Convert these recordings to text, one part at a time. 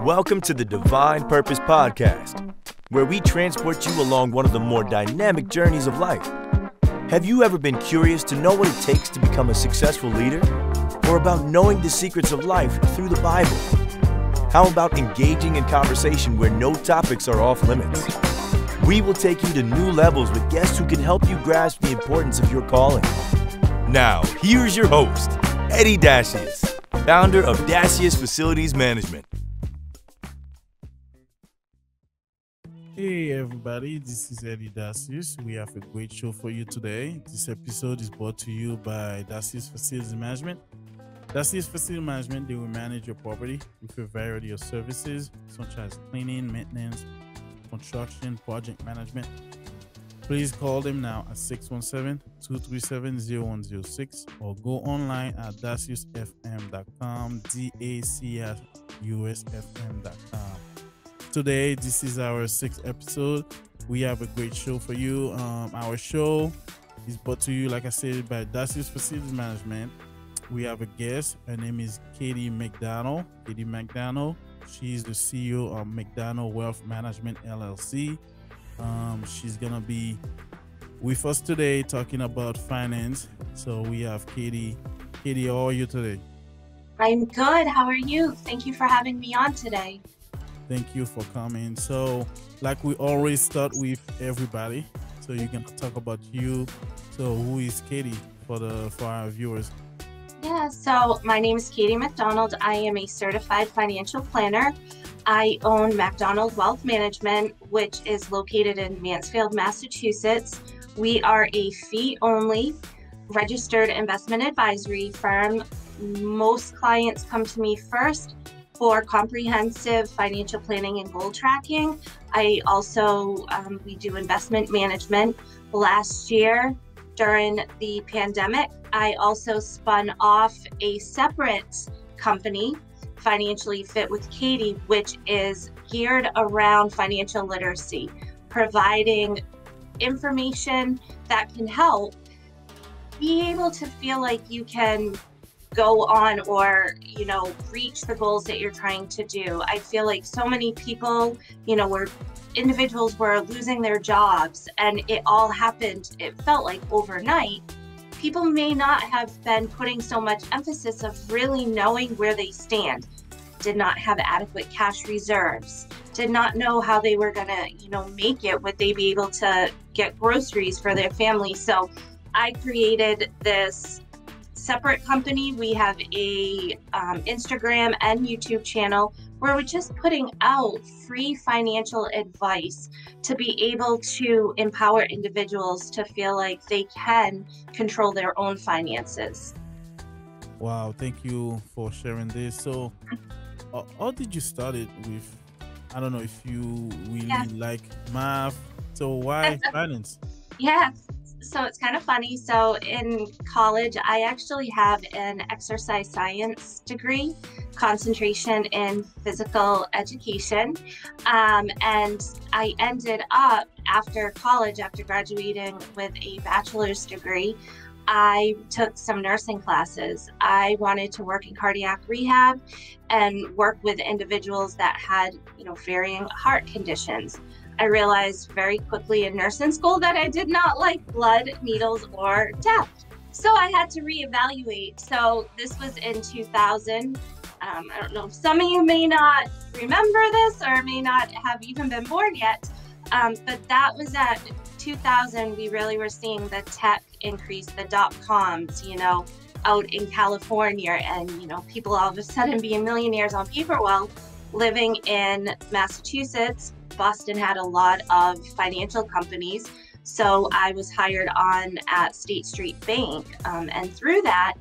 Welcome to the Divine Purpose Podcast, where we transport you along one of the more dynamic journeys of life. Have you ever been curious to know what it takes to become a successful leader? Or about knowing the secrets of life through the Bible? How about engaging in conversation where no topics are off limits? We will take you to new levels with guests who can help you grasp the importance of your calling. Now, here's your host, Eddy Dacius, founder of Dacius Facilities Management. Hey everybody, this is Eddy Dacius. We have a great show for you today. This episode is brought to you by Dacius Facilities Management. Dacius Facilities Management, they will manage your property with a variety of services such as cleaning, maintenance, construction, project management. Please call them now at 617-237-0106 or go online at daciusfm.com, daciusfm.com. Today, this is our 6th episode. We have a great show for you. Our show is brought to you, like I said, by Dacius Facilities Management. We have a guest. Her name is Katie MacDonald. Katie MacDonald. She's the CEO of MacDonald Wealth Management, LLC. She's going to be with us today talking about finance. So we have Katie. Katie, how are you today? I'm good. How are you? Thank you for having me on today. Thank you for coming. So, like we always start with everybody, so you can talk about you. So, who is Katie for our viewers? Yeah, so my name is Katie MacDonald. I am a certified financial planner. I own MacDonald Wealth Management, which is located in Mansfield, Massachusetts. We are a fee-only registered investment advisory firm. Most clients come to me first for comprehensive financial planning and goal tracking. I also, we do investment management. Last year, during the pandemic, I also spun off a separate company, Financially Fit with Katie, which is geared around financial literacy, providing information that can help be able to feel like you can go on or, reach the goals that you're trying to do. I feel like so many people, individuals were losing their jobs and it all happened, it felt like overnight. People may not have been putting so much emphasis of really knowing where they stand, did not have adequate cash reserves, did not know how they were gonna, make it. Would they be able to get groceries for their family? So I created this separate company. We have a Instagram and YouTube channel where we're just putting out free financial advice to be able to empower individuals to feel like they can control their own finances. Wow, thank you for sharing this. So how did you start it with, I don't know if you really like math, so why finance? Yeah. So it's kind of funny. So in college, I actually have an exercise science degree, concentration in physical education. And I ended up after college, after graduating with a bachelor's degree, I took some nursing classes. I wanted to work in cardiac rehab and work with individuals that had, varying heart conditions. I realized very quickly in nursing school that I did not like blood, needles, or death. So I had to reevaluate. So this was in 2000. I don't know, some of you may not remember this or may not have even been born yet, but that was at 2000. We really were seeing the tech increase, the dot-coms, out in California, and, people all of a sudden being millionaires on paper. Well, living in Massachusetts, Boston had a lot of financial companies. So I was hired on at State Street Bank, and through that,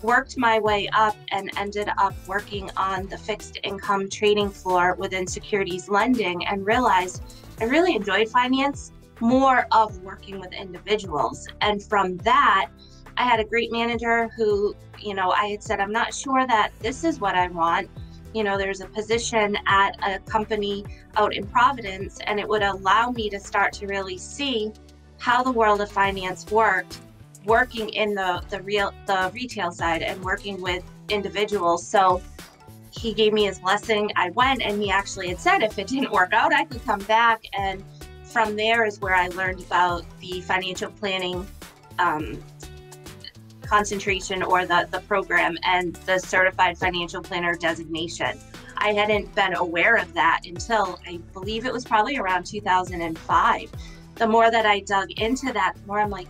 worked my way up and ended up working on the fixed income trading floor within securities lending, and realized I really enjoyed finance, more of working with individuals. And from that, I had a great manager who, I had said, I'm not sure that this is what I want. There's a position at a company out in Providence, and it would allow me to start to really see how the world of finance worked, working in the retail side and working with individuals. So he gave me his blessing. I went, and he actually had said if it didn't work out, I could come back. And from there is where I learned about the financial planning concentration, or the program, and the certified financial planner designation. I hadn't been aware of that until I believe it was probably around 2005. The more that I dug into that, the more I'm like,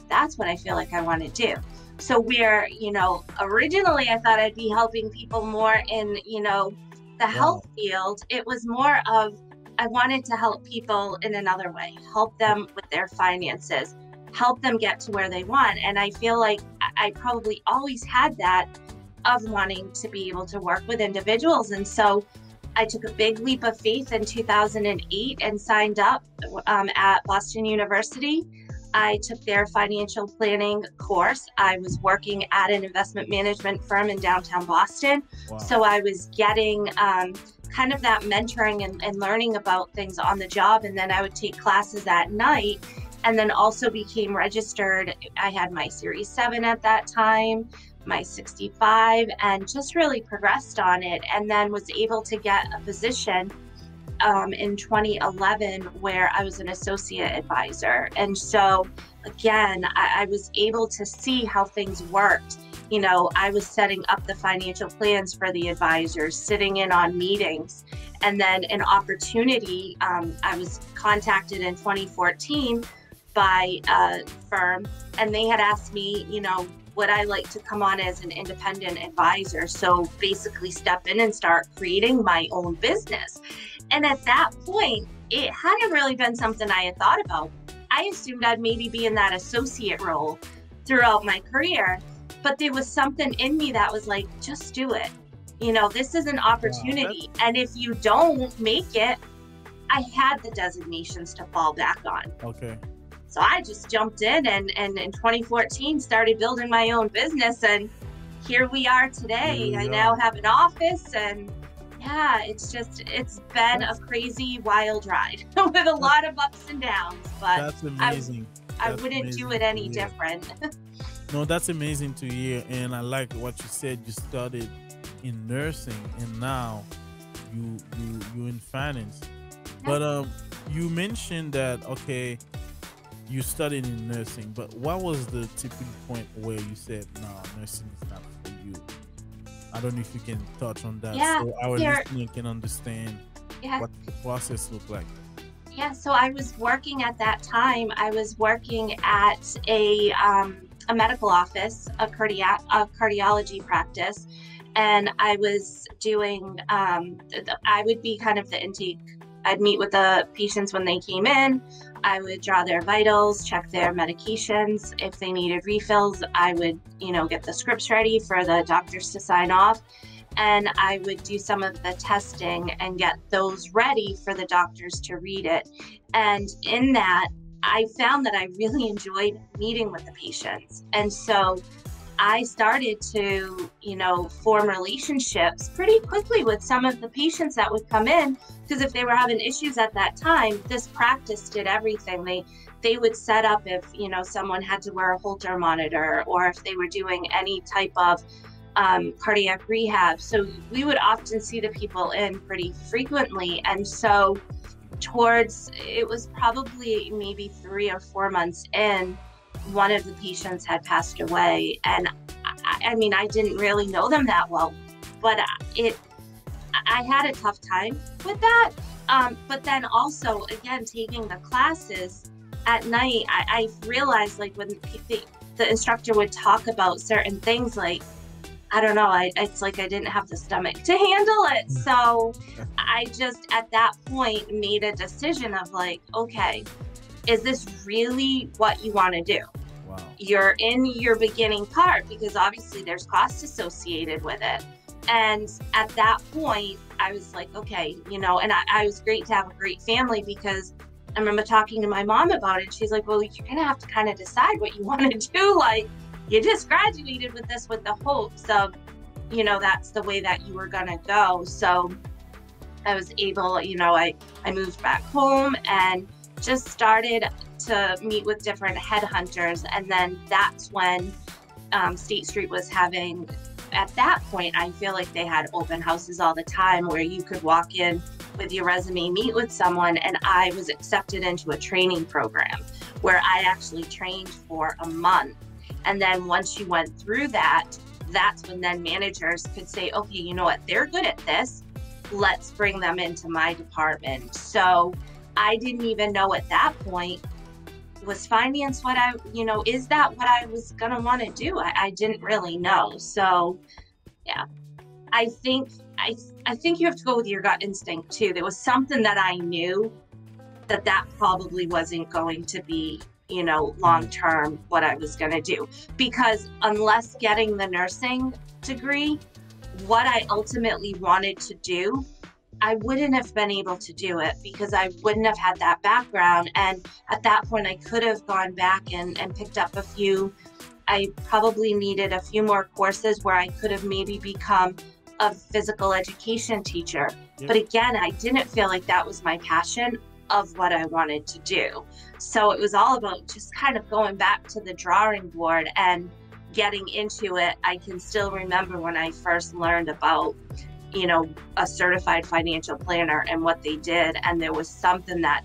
that's what I feel like I want to do. So where, originally I thought I'd be helping people more in, the health field, it was more of, I wanted to help people in another way, help them with their finances, help them get to where they want. And I feel like I probably always had that of wanting to be able to work with individuals. And so I took a big leap of faith in 2008 and signed up at Boston University. I took their financial planning course. I was working at an investment management firm in downtown Boston. Wow. So I was getting kind of that mentoring and learning about things on the job. And then I would take classes at night, and then also became registered. I had my Series 7 at that time, my 65, and just really progressed on it. And then was able to get a position in 2011 where I was an associate advisor. And so again, I was able to see how things worked. I was setting up the financial plans for the advisors, sitting in on meetings, and then an opportunity, I was contacted in 2014 by a firm, and they had asked me, would I like to come on as an independent advisor? So basically step in and start creating my own business. And at that point, it hadn't really been something I had thought about. I assumed I'd maybe be in that associate role throughout my career, but there was something in me that was like, just do it. This is an opportunity. And if you don't make it, I had the designations to fall back on. Okay. So I just jumped in and in 2014 started building my own business, and here we are today. I now have an office, and it's been a crazy wild ride with a lot of ups and downs, but that's amazing. I wouldn't do it any different. No, that's amazing to hear. And I like what you said. You started in nursing, and now you in finance. But you mentioned that, okay, you studied in nursing, but what was the tipping point where you said, no, nursing is not for you? I don't know if you can touch on that, so our listener can understand what the process looked like. Yeah, so I was working at that time. I was working at a medical office, a cardiology practice, and I was doing, I would be kind of the intake. I'd meet with the patients when they came in. I would draw their vitals, check their medications. If they needed refills, I would, get the scripts ready for the doctors to sign off. And I would do some of the testing and get those ready for the doctors to read it. And in that, I found that I really enjoyed meeting with the patients. And so I started to, form relationships pretty quickly with some of the patients that would come in, because if they were having issues at that time, this practice did everything. They would set up if, someone had to wear a Holter monitor, or if they were doing any type of cardiac rehab. So we would often see the people in pretty frequently. And so it was probably maybe 3 or 4 months in, one of the patients had passed away. And I didn't really know them that well, but I had a tough time with that. But then also, again, taking the classes at night, I realized, like, when the instructor would talk about certain things, like, I don't know, it's like I didn't have the stomach to handle it. So I just, at that point, made a decision of like, okay, is this really what you want to do? Wow. You're in your beginning part, because obviously there's costs associated with it. And at that point, I was like, okay, and I was great to have a great family, because I remember talking to my mom about it. She's like, well, you're going to have to kind of decide what you want to do. Like, you just graduated with this with the hopes of, that's the way that you were going to go. So I was able, I moved back home and just started to meet with different headhunters. And then that's when State Street was having at that point, I feel like they had open houses all the time where you could walk in with your resume, meet with someone, and I was accepted into a training program where I actually trained for a month. And then once you went through that, that's when then managers could say, okay, you know what, they're good at this. Let's bring them into my department. So I didn't even know at that point, was finance what I, is that what I was going to want to do? I didn't really know. So yeah, I think you have to go with your gut instinct too. There was something that I knew that probably wasn't going to be, long-term what I was going to do, because unless getting the nursing degree, what I ultimately wanted to do, I wouldn't have been able to do it because I wouldn't have had that background. And at that point, I could have gone back and picked up a few. I probably needed a few more courses where I could have maybe become a physical education teacher. Yep. But again, I didn't feel like that was my passion of what I wanted to do. So it was all about just kind of going back to the drawing board and getting into it. I can still remember when I first learned about a certified financial planner and what they did. And there was something that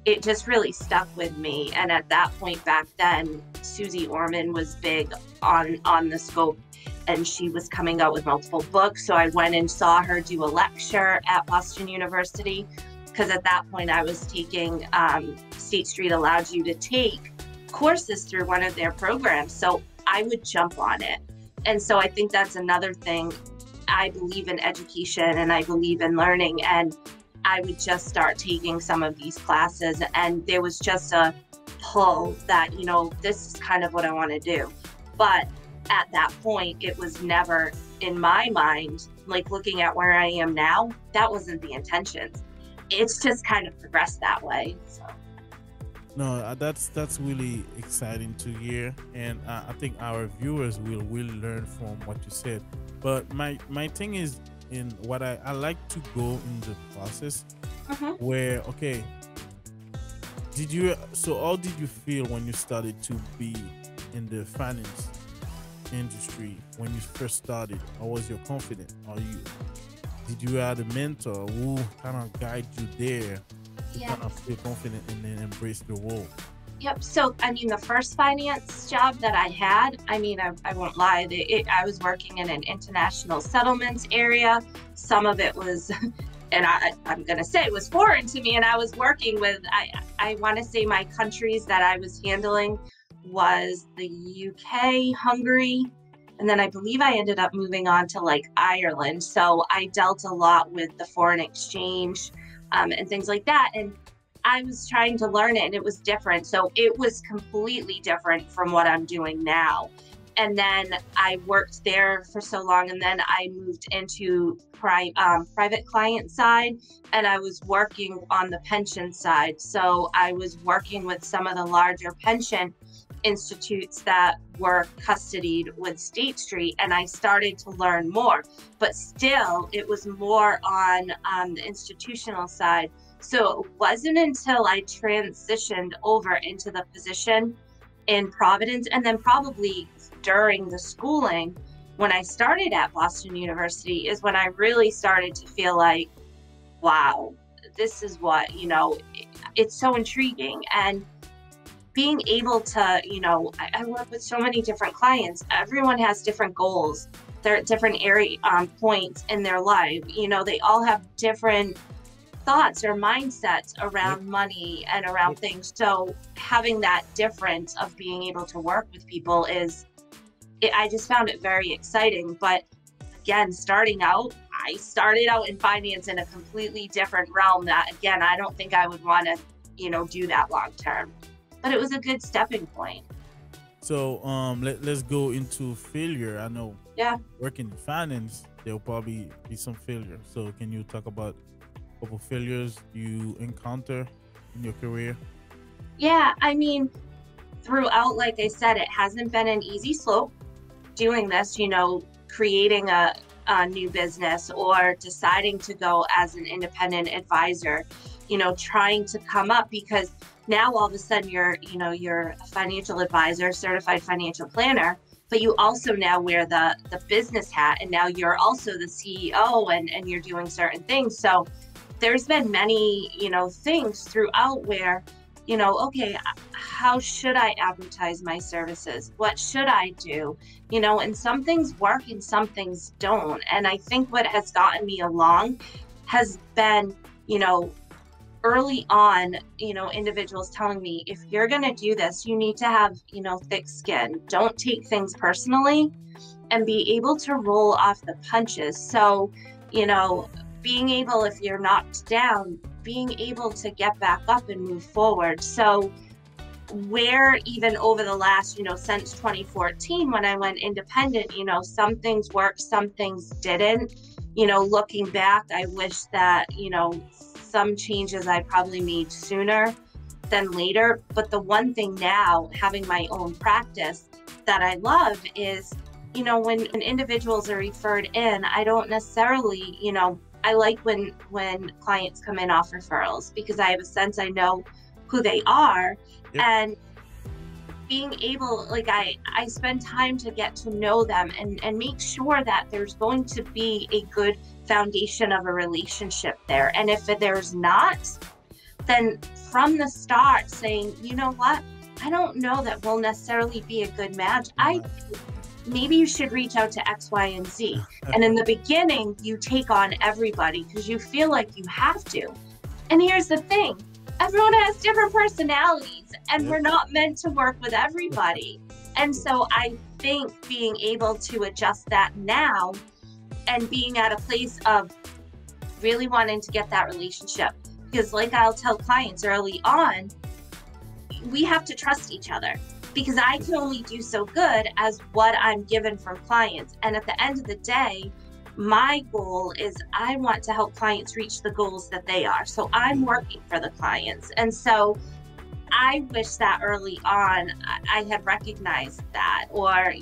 it just really stuck with me. And at that point back then, Susie Orman was big on the scope, and she was coming out with multiple books. So I went and saw her do a lecture at Boston University, because at that point I was taking, State Street allowed you to take courses through one of their programs. So I would jump on it. And so I think that's another thing. I believe in education and I believe in learning, and I would just start taking some of these classes, and there was just a pull that, this is kind of what I want to do. But at that point, it was never in my mind, like looking at where I am now, that wasn't the intentions. It's just kind of progressed that way. So. No, that's really exciting to hear, and I think our viewers will learn from what you said. But my thing is, in what I like to go in the process, where how did you feel when you started to be in the finance industry when you first started? How was your confidence? Did you have a mentor who kind of guide you there? Yeah. Kind of feel confident and then embrace the role. Yep. So, the first finance job that I had, I won't lie, I was working in an international settlements area. Some of it was, and I'm going to say it was foreign to me. And I was working with, I want to say my countries that I was handling was the UK, Hungary, and then I believe I ended up moving on to Ireland. So I dealt a lot with the foreign exchange and things like that. And I was trying to learn it, and it was different. So it was completely different from what I'm doing now. And then I worked there for so long, and then I moved into private client side, and I was working on the pension side. So I was working with some of the larger pension institutes that were custodied with State Street, and I started to learn more, but still it was more on the institutional side. So it wasn't until I transitioned over into the position in Providence, and then probably during the schooling when I started at Boston University, is when I really started to feel like, wow, this is what, it's so intriguing. And being able to, I work with so many different clients. Everyone has different goals. They're at different points in their life. They all have different thoughts or mindsets around money and around things. So having that difference of being able to work with people I just found it very exciting. But again, I started out in finance in a completely different realm that, again, I don't think I would want to, do that long term. But it was a good stepping point. So let's go into failure. I know working in finance, there'll probably be some failure. So can you talk about a couple failures you encounter in your career? Yeah, throughout, like I said, it hasn't been an easy slope doing this, creating a new business or deciding to go as an independent advisor, trying to come up, because now all of a sudden you're a financial advisor, certified financial planner, but you also now wear the business hat, and now you're also the CEO, and you're doing certain things. So there's been many, things throughout where, okay, how should I advertise my services? What should I do? And some things work and some things don't. And I think what has gotten me along has been, early on, individuals telling me, if you're going to do this, you need to have, thick skin. Don't take things personally, and be able to roll off the punches. So, being able, if you're knocked down, being able to get back up and move forward. So where even over the last, since 2014, when I went independent, some things worked, some things didn't. Looking back, I wish that, some changes I probably made sooner than later. But the one thing now, having my own practice that I love is, when individuals are referred in, I don't necessarily, I like when clients come in off referrals, because I have a sense I know who they are. Yep. And being able, I spend time to get to know them and make sure that there's going to be a good foundation of a relationship there. And if there's not, then from the start saying, you know what, I don't know that we'll necessarily be a good match. Maybe you should reach out to X, Y, and Z. And in the beginning, you take on everybody because you feel like you have to. And here's the thing, everyone has different personalities, and we're not meant to work with everybody. And so I think being able to adjust that now and being at a place of really wanting to get that relationship, because like I'll tell clients early on, we have to trust each other, because I can only do so good as what I'm given from clients. And at the end of the day, my goal is I want to help clients reach the goals that they are. So I'm working for the clients. And so I wish that early on I had recognized that, or,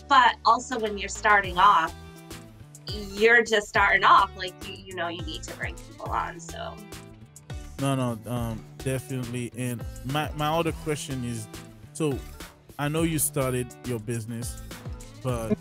but also when you're starting off, you're just starting off, you need to bring people on. So. No, definitely. And my other question is, so I know you started your business, but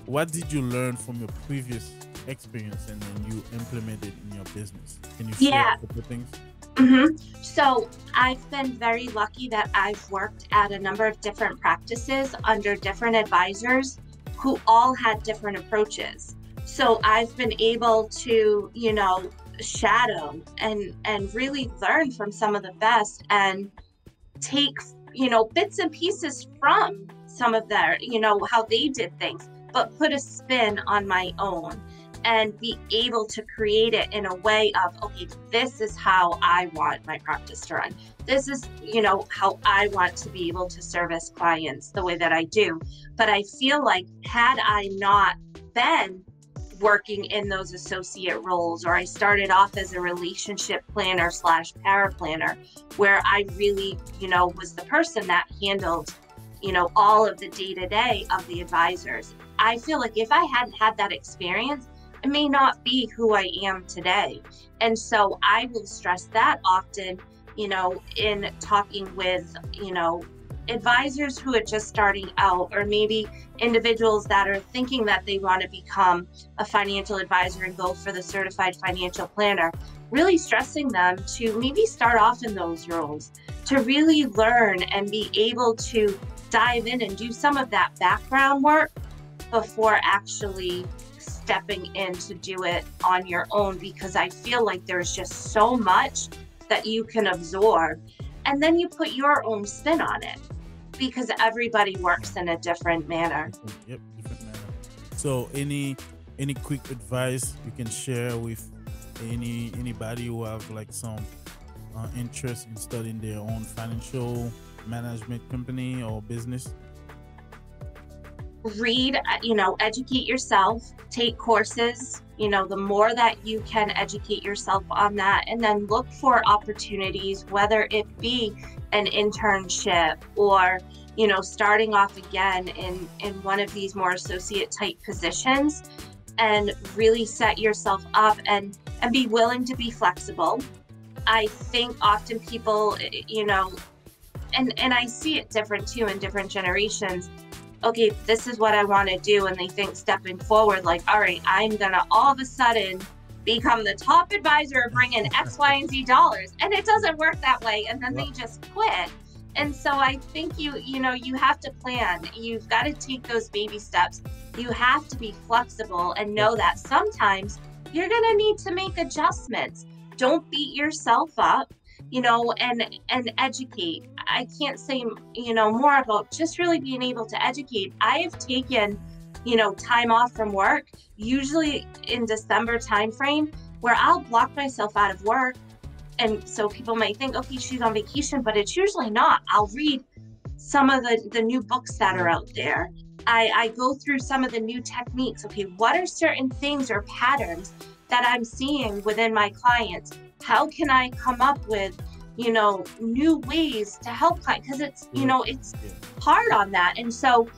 what did you learn from your previous experience and then you implemented in your business? Can you share a couple of things? Mm-hmm. So I've been very lucky that I've worked at a number of different practices under different advisors who all had different approaches. So I've been able to, shadow and really learn from some of the best and take, bits and pieces from some of their, how they did things, but put a spin on my own and be able to create it in a way of, okay, this is how I want my practice to run. This is, how I want to be able to service clients the way that I do. But I feel like had I not been working in those associate roles, or I started off as a relationship planner / para planner, where I really, was the person that handled, all of the day-to-day of the advisors. I feel like if I hadn't had that experience, I may not be who I am today. And so I will stress that often, in talking with, advisors who are just starting out, or maybe individuals that are thinking that they want to become a financial advisor and go for the certified financial planner, really stressing them to maybe start off in those roles, to really learn and be able to dive in and do some of that background work before actually stepping in to do it on your own, because I feel like there's just so much that you can absorb, and then you put your own spin on it, because everybody works in a different manner. Yep, different manner. So any quick advice you can share with anybody who have some interest in starting their own financial management company or business? Read, educate yourself, take courses, the more that you can educate yourself on that, and then look for opportunities, whether it be an internship or, starting off again in one of these more associate type positions, and really set yourself up and be willing to be flexible. I think often people, and I see it different too in different generations. okay, this is what I want to do. And they think stepping forward, like, all right, I'm going to all of a sudden become the top advisor, bring in X, Y, and Z dollars. And it doesn't work that way. And then they just quit. And so I think you have to plan. You've got to take those baby steps. You have to be flexible and know that sometimes you're going to need to make adjustments. Don't beat yourself up, and educate. I can't say, more about just really being able to educate. I have taken, time off from work, usually in December timeframe, where I'll block myself out of work. And so people might think, okay, she's on vacation, but it's usually not. I'll read some of the new books that are out there. I go through some of the new techniques. Okay, what are certain things or patterns that I'm seeing within my clients? How can I come up with, new ways to help clients? Because it's, it's hard on that. And so,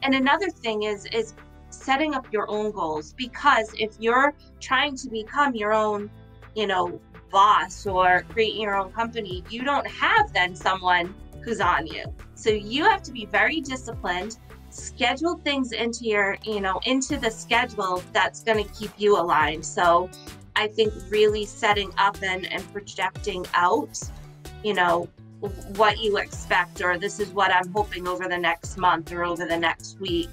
and another thing is setting up your own goals, because if you're trying to become your own, boss or create your own company, you don't have then someone who's on you. So you have to be very disciplined, schedule things into your, into the schedule that's going to keep you aligned. So I think really setting up and projecting out, what you expect, or this is what I'm hoping over the next month or over the next week,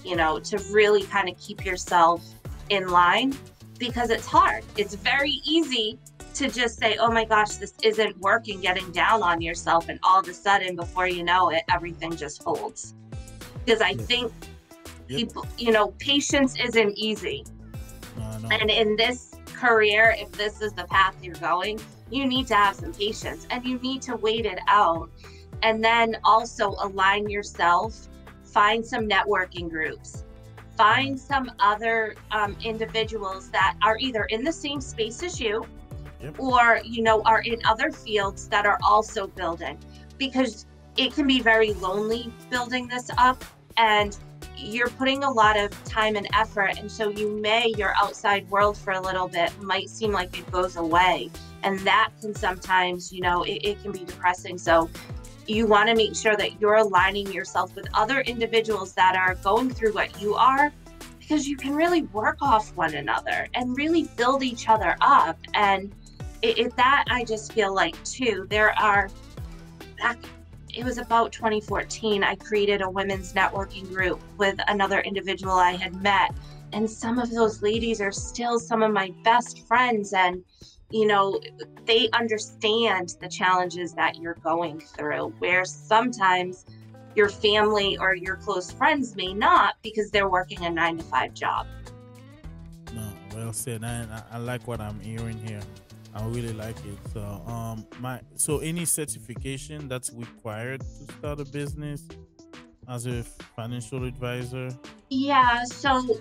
to really kind of keep yourself in line, because it's hard. It's very easy to just say, oh my gosh, this isn't working, getting down on yourself. And all of a sudden, before you know it, everything just folds. Because I think people, patience isn't easy. No. And in this career, if this is the path you're going, you need to have some patience and you need to wait it out. And then also align yourself, find some networking groups, find some other individuals that are either in the same space as you, or, are in other fields that are also building, because it can be very lonely building this up, and you're putting a lot of time and effort. And so your outside world for a little bit might seem like it goes away. And that can sometimes, it can be depressing. So you want to make sure that you're aligning yourself with other individuals that are going through what you are, because you can really work off one another and really build each other up. And that I just feel like too, it was about 2014, I created a women's networking group with another individual I had met. And some of those ladies are still some of my best friends. And, they understand the challenges that you're going through, where sometimes your family or your close friends may not, because they're working a 9-to-5 job. No, well said. And I like what I'm hearing here. I really like it. So, so any certification that's required to start a business as a financial advisor? Yeah. So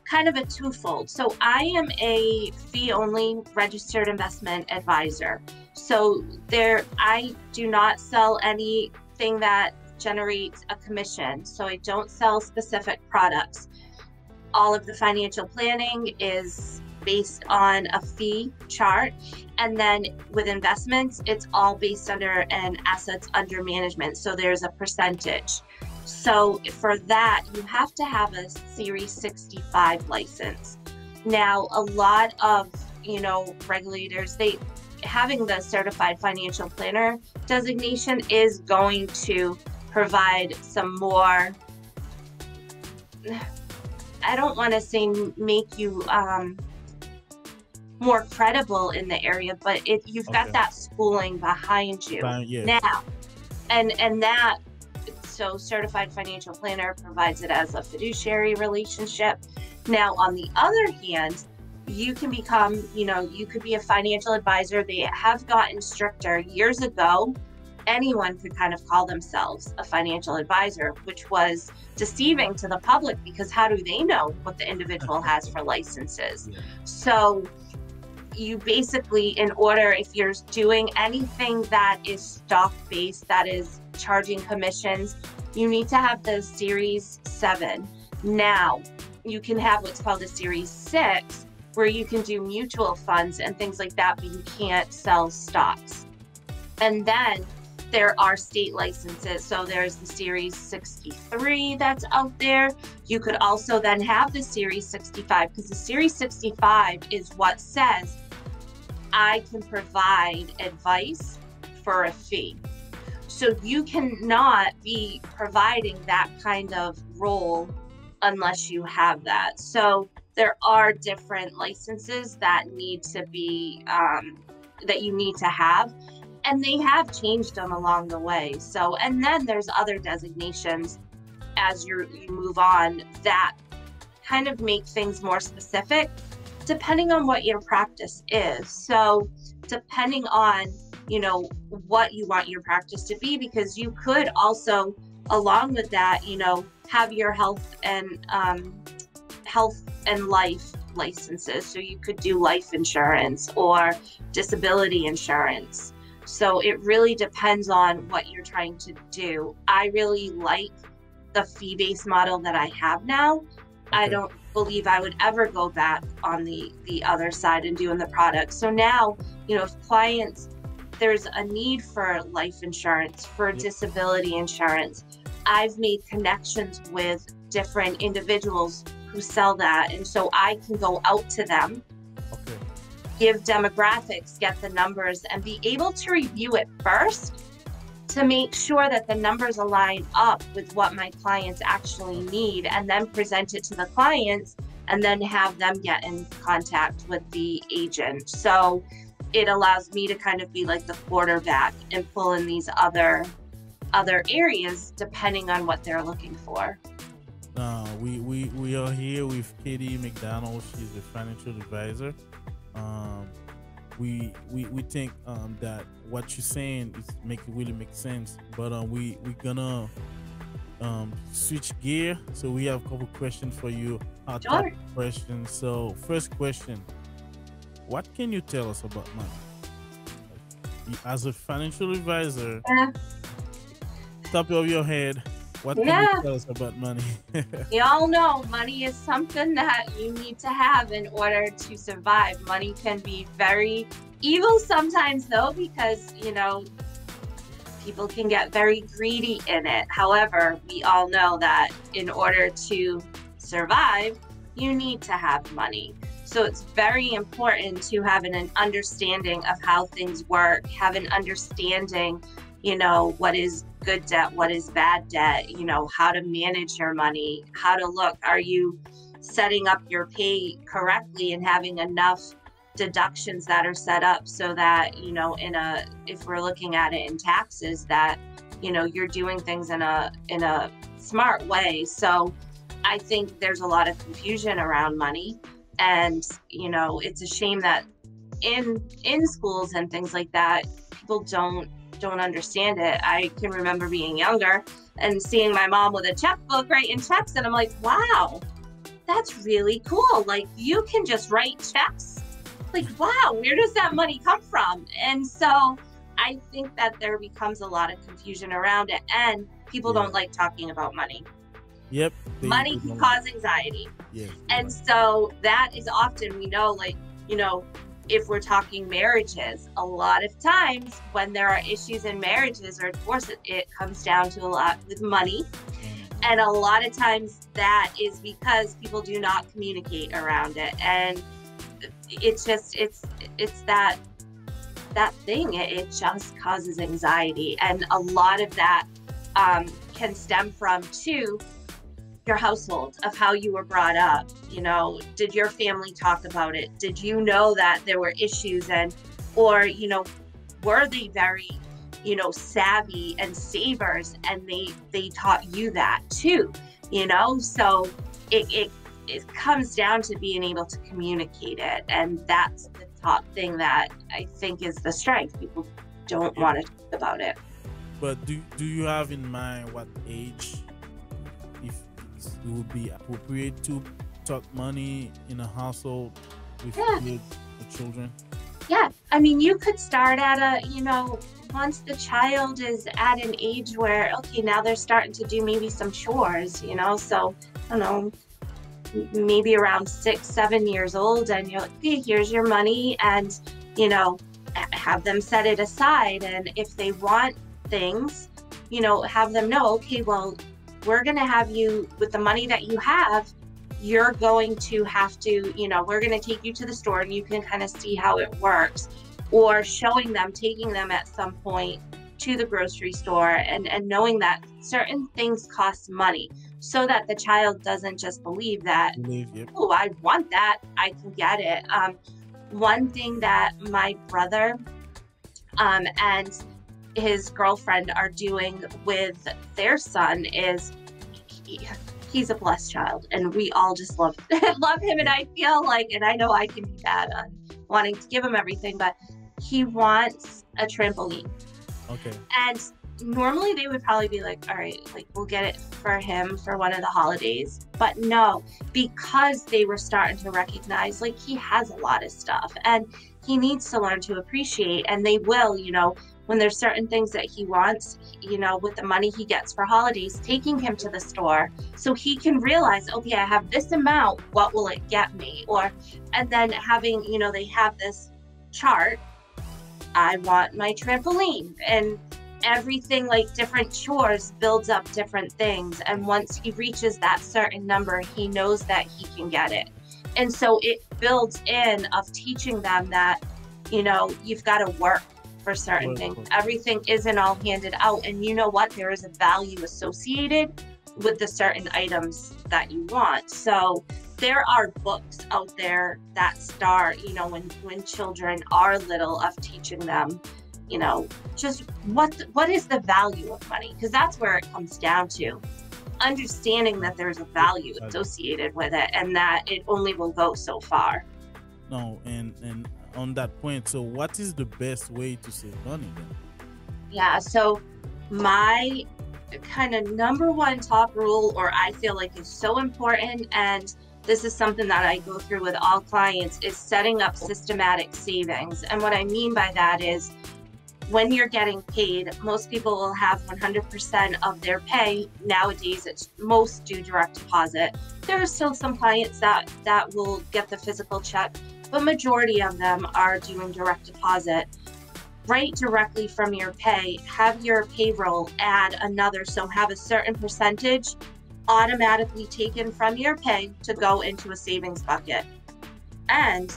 kind of a twofold. So I am a fee-only registered investment advisor. So I do not sell anything that generates a commission. So I don't sell specific products. All of the financial planning is based on a fee chart. And then with investments, it's all based under an assets under management. So there's a percentage. So for that, you have to have a Series 65 license. Now, a lot of, regulators, having the certified financial planner designation is going to provide some more, I don't want to say make you more credible in the area, but you've got that schooling behind you now. And that, so certified financial planner provides it as a fiduciary relationship. Now, on the other hand, you can become, you could be a financial advisor. They have gotten stricter. Years ago, anyone could kind of call themselves a financial advisor, which was deceiving to the public, because how do they know what the individual has for licenses? So you basically, if you're doing anything that is stock-based, that is charging commissions, you need to have the Series 7. Now, you can have what's called a Series 6, where you can do mutual funds and things like that, but you can't sell stocks. And then there are state licenses. So there's the Series 63 that's out there. You could also then have the Series 65, because the Series 65 is what says I can provide advice for a fee. So you cannot be providing that kind of role unless you have that. So there are different licenses that need to be, that you need to have, and they have changed them along the way. So, and then there's other designations as you move on that kind of make things more specific depending on what your practice is. So depending on, you know, what you want your practice to be, because you could also, along with that, you know, have your health and life licenses. So you could do life insurance or disability insurance. So it really depends on what you're trying to do. I really like the fee-based model that I have now. Okay. I don't believe I would ever go back on the other side and doing the product. So now, you know, if clients, there's a need for life insurance, for disability insurance, I've made connections with different individuals who sell that. And so I can go out to them, give demographics, get the numbers, and be able to review it first to make sure that the numbers align up with what my clients actually need, and then present it to the clients and then have them get in contact with the agent. So it allows me to kind of be like the quarterback and pull in these other areas depending on what they're looking for. We are here with Katie MacDonald. She's a financial advisor. We think that what you're saying is really makes sense, but we're gonna switch gear. So we have a couple questions for you. Sure. Questions. So first question: what can you tell us about money? As a financial advisor, top of your head, what can you tell us about money? You all know money is something that you need to have in order to survive. Money can be very evil sometimes, though, because, you know, people can get very greedy in it. However, we all know that in order to survive, you need to have money. So it's very important to have an understanding of how things work, have an understanding, you know, what is good debt, what is bad debt, you know, how to manage your money, how to look, are you setting up your pay correctly and having enough deductions that are set up so that, you know, if we're looking at it in taxes, that, you know, you're doing things in a smart way. So I think there's a lot of confusion around money, and, you know, it's a shame that in schools and things like that, people don't understand it. I can remember being younger and seeing my mom with a checkbook writing checks, and I'm like, wow, that's really cool. Like, you can just write checks. Like, wow, where does that money come from? And so I think that there becomes a lot of confusion around it, and people don't like talking about money. Yep. Money can cause anxiety. Yeah. And so that is often, we know, like, you know, if we're talking marriages, a lot of times when there are issues in marriages or divorce, it comes down to a lot with money. And a lot of times that is because people do not communicate around it. And it's just, it's that thing, it just causes anxiety. And a lot of that can stem from, too, your household, of how you were brought up. You know, did your family talk about it? Did you know that there were issues, or, you know, were they very, you know, savvy and savers, and they taught you that too, you know? So it comes down to being able to communicate it, and that's the top thing that I think is the strength. People don't want to talk about it. But do you have in mind what age, if it would be appropriate to talk money in a household with kids or children? Yeah, I mean, you could start at once the child is at an age where, okay, now they're starting to do maybe some chores, you know, so, I don't know, maybe around 6-7 years old, and you're like, okay, here's your money, and, you know, have them set it aside. And if they want things, have them know, okay, well, we're going to have you with the money that you have, you're going to have to, we're going to take you to the store and you can kind of see how it works, or taking them at some point to the grocery store and knowing that certain things cost money, so that the child doesn't just believe that, oh, I want that, I can get it. One thing that my brother and his girlfriend are doing with their son is he's a blessed child, and we all just love him. And I feel like, and I know I can be bad on wanting to give him everything, but he wants a trampoline. Okay. And normally they would probably be like, all right, like we'll get it for him for one of the holidays. But no, because they were starting to recognize like he has a lot of stuff and he needs to learn to appreciate, and they will, when there's certain things that he wants, with the money he gets for holidays, taking him to the store so he can realize, okay, I have this amount, what will it get me? And then having, they have this chart, I want my trampoline, and everything, like different chores builds up different things. And once he reaches that certain number, he knows that he can get it. And so it builds in of teaching them that, you've got to work for certain things. Everything isn't all handed out. And you know what? There is a value associated with the certain items that you want. So there are books out there that start, when children are little, of teaching them, just what is the value of money? Because that's where it comes down to. Understanding that there's a value associated with it and that it only will go so far. No, and on that point, so what is the best way to save money then? Yeah, so my kind of number one top rule, or I feel like is so important, and this is something that I go through with all clients, is setting up systematic savings. And what I mean by that is, when you're getting paid, most people will have 100% of their pay. Nowadays, most do direct deposit. There are still some clients that will get the physical check, but majority of them are doing direct deposit. Write directly from your pay, have your payroll add another, so have a certain percentage automatically taken from your pay to go into a savings bucket. And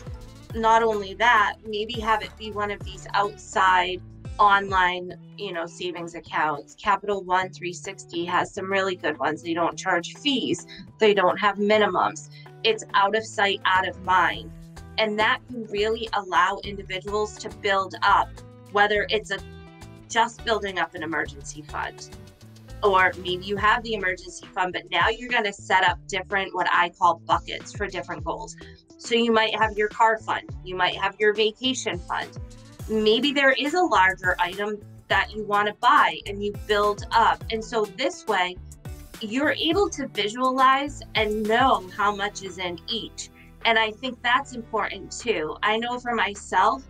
not only that, maybe have it be one of these outside online, savings accounts. Capital One 360 has some really good ones. They don't charge fees. They don't have minimums. It's out of sight, out of mind. And that can really allow individuals to build up, whether it's just building up an emergency fund, or maybe you have the emergency fund, but now you're going to set up different, what I call buckets for different goals. So you might have your car fund, you might have your vacation fund. Maybe there is a larger item that you want to buy and you build up. And so this way, you're able to visualize and know how much is in each. And I think that's important too. I know for myself,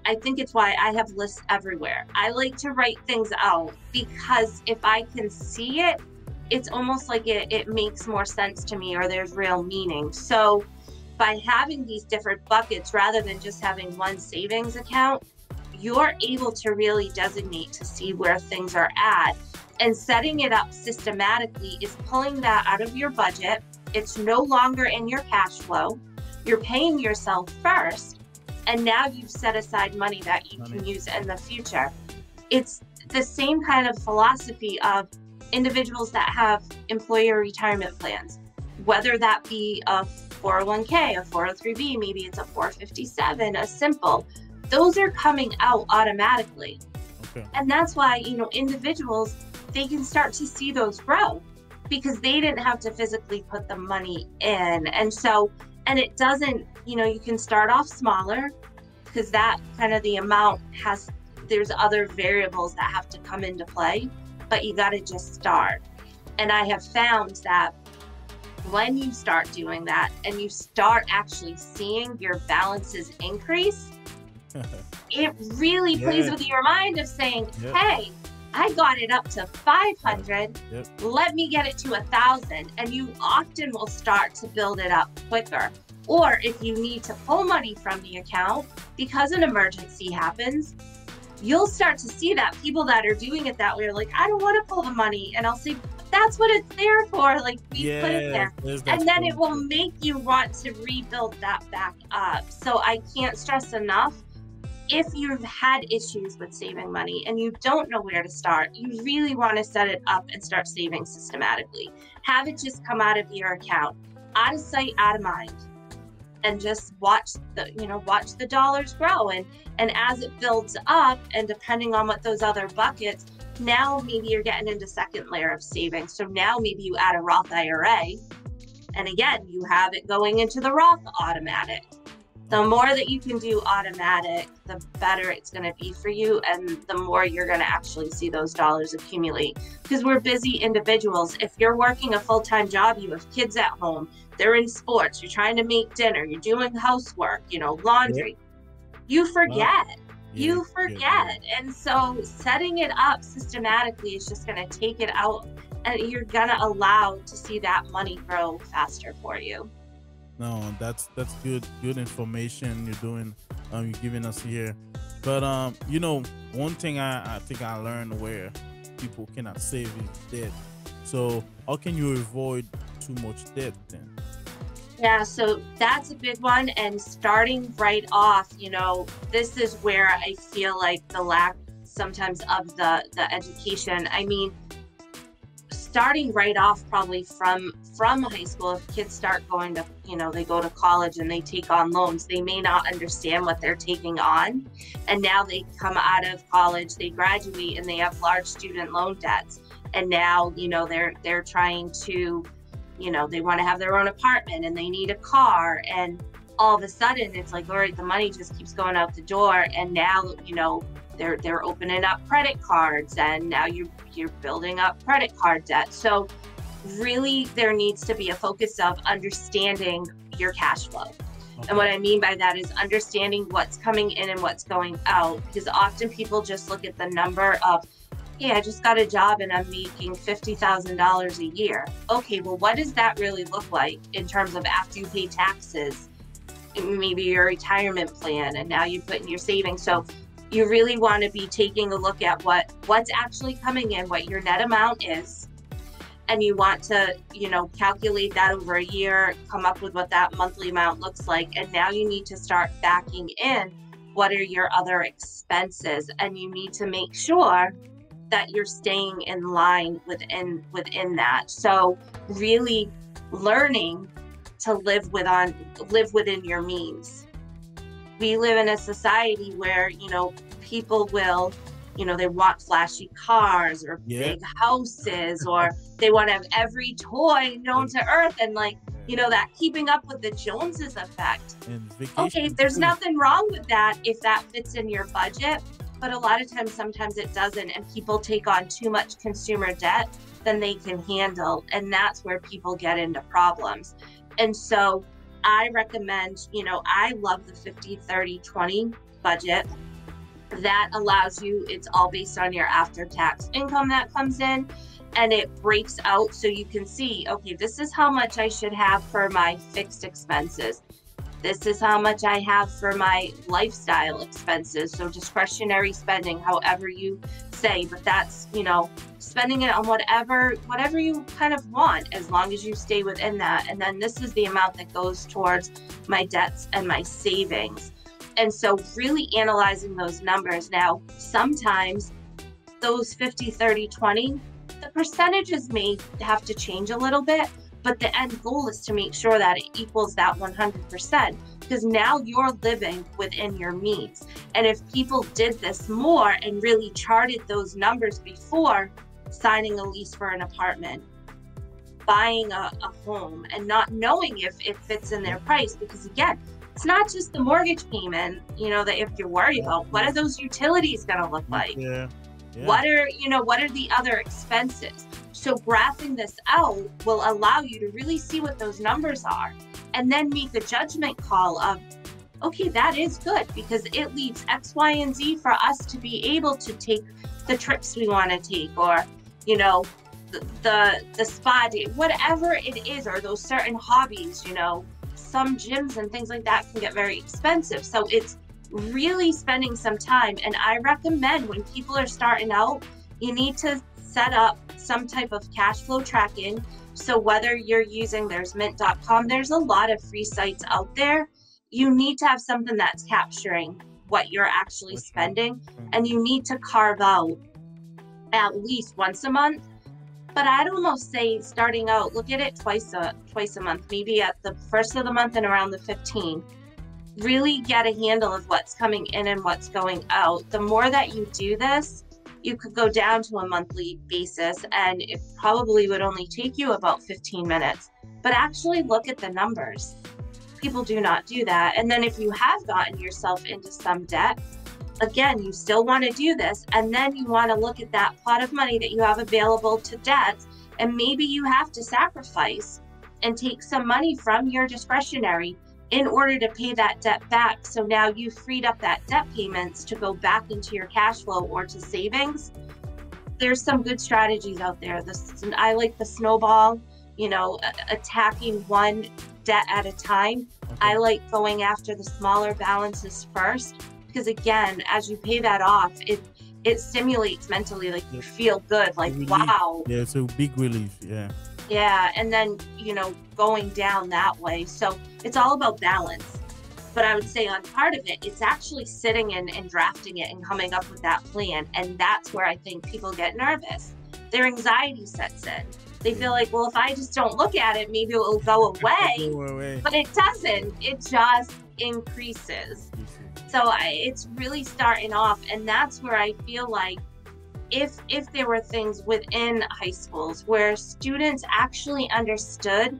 I think it's why I have lists everywhere. I like to write things out, because if I can see it, it's almost like it makes more sense to me, or there's real meaning. So by having these different buckets, rather than just having one savings account, you're able to really designate to see where things are at. And setting it up systematically is pulling that out of your budget. It's no longer in your cash flow. You're paying yourself first, and now you've set aside money that you can use in the future. It's the same kind of philosophy of individuals that have employer retirement plans, whether that be a 401k, a 403b, maybe it's a 457, a simple. Those are coming out automatically. Okay. And that's why, individuals, they can start to see those grow because they didn't have to physically put the money in. And it doesn't, you can start off smaller, because that kind of the amount there's other variables that have to come into play, but you got to just start. And I have found that when you start doing that and you start actually seeing your balances increase, it really plays with your mind of saying, hey, I got it up to 500. Let me get it to 1,000. And you often will start to build it up quicker. Or if you need to pull money from the account because an emergency happens, you'll start to see that people that are doing it that way are like, I don't want to pull the money. And I'll say, that's what it's there for. Like, we put it there. And then it will make you want to rebuild that back up. So I can't stress enough, if you've had issues with saving money and you don't know where to start, you really want to set it up and start saving systematically. Have it just come out of your account, out of sight, out of mind, and just watch the dollars grow. And as it builds up, and depending on what those other buckets, now maybe you're getting into second layer of savings. So now maybe you add a Roth IRA, and again, you have it going into the Roth automatic. The more that you can do automatic, the better it's going to be for you, and the more you're going to actually see those dollars accumulate. Because we're busy individuals. If you're working a full-time job, you have kids at home, they're in sports, you're trying to make dinner, you're doing housework, laundry, you forget. You forget. And so setting it up systematically is just going to take it out, and you're going to allow to see that money grow faster for you. No, that's good information you're giving us here. But one thing I think I learned where people cannot save is debt. So how can you avoid too much debt then? Yeah, so that's a big one. And starting right off, this is where I feel like the lack sometimes of the education. I mean, starting right off probably from high school, if kids start going to, they go to college and they take on loans, they may not understand what they're taking on. And now they come out of college, they graduate, and they have large student loan debts. And now, they're trying to, they want to have their own apartment and they need a car. And all of a sudden it's like, all right, the money just keeps going out the door. And now, they're opening up credit cards, and now you're building up credit card debt. So really there needs to be a focus of understanding your cash flow. Okay. And what I mean by that is understanding what's coming in and what's going out, because often people just look at the number of, hey, I just got a job and I'm making $50,000 a year. Okay, well, what does that really look like in terms of after you pay taxes, maybe your retirement plan, and now you put in your savings? So you really want to be taking a look at what's actually coming in, what your net amount is, and you want to, calculate that over a year, come up with what that monthly amount looks like. And now you need to start backing in what are your other expenses, and you need to make sure that you're staying in line within that. So really learning to live within your means. We live in a society where, people will, they want flashy cars or big houses, or they want to have every toy known to earth, and that keeping up with the Joneses effect. Okay, there's nothing wrong with that if that fits in your budget, but a lot of times, sometimes it doesn't, and people take on too much consumer debt than they can handle, and that's where people get into problems. And so I recommend, I love the 50-30-20 budget. That allows you, it's all based on your after-tax income that comes in, and it breaks out so you can see, okay, this is how much I should have for my fixed expenses. This is how much I have for my lifestyle expenses. So discretionary spending, however you say, but that's, spending it on whatever you kind of want, as long as you stay within that. And then this is the amount that goes towards my debts and my savings. And so really analyzing those numbers. Now, sometimes those 50-30-20, the percentages may have to change a little bit, but the end goal is to make sure that it equals that 100%, because now you're living within your means. And if people did this more and really charted those numbers before signing a lease for an apartment, buying a home, and not knowing if it fits in their price, because again, it's not just the mortgage payment, that if you're worried about, what are those utilities going to look like? What are the other expenses? So graphing this out will allow you to really see what those numbers are, and then make a judgment call of, okay, that is good because it leaves X, Y, and Z for us to be able to take the trips we want to take, or, the spa day, whatever it is, or those certain hobbies, some gyms and things like that can get very expensive. So it's really spending some time. And I recommend when people are starting out, you need to set up some type of cash flow tracking. So whether you're using, there's mint.com, there's a lot of free sites out there. You need to have something that's capturing what you're actually spending, and you need to carve out at least once a month. But I'd almost say starting out, look at it twice a month, maybe at the first of the month and around the 15th. Really get a handle of what's coming in and what's going out. The more that you do this, you could go down to a monthly basis, and it probably would only take you about 15 minutes. But actually look at the numbers. People do not do that. And then if you have gotten yourself into some debt, again, you still want to do this, and then you want to look at that pot of money that you have available to debts, and maybe you have to sacrifice and take some money from your discretionary in order to pay that debt back. So now you've freed up that debt payments to go back into your cash flow or to savings. There's some good strategies out there. I like the snowball, attacking one debt at a time. Okay. I like going after the smaller balances first, because again, as you pay that off, it stimulates mentally, like you feel good, like relief. Wow. Yeah, it's a big relief. Yeah, and then, going down that way. So it's all about balance. But I would say on part of it, it's actually sitting and drafting it and coming up with that plan. And that's where I think people get nervous. Their anxiety sets in. They feel like, well, if I just don't look at it, maybe it will go away. But it doesn't. It just increases. So it's really starting off. And that's where I feel like if there were things within high schools where students actually understood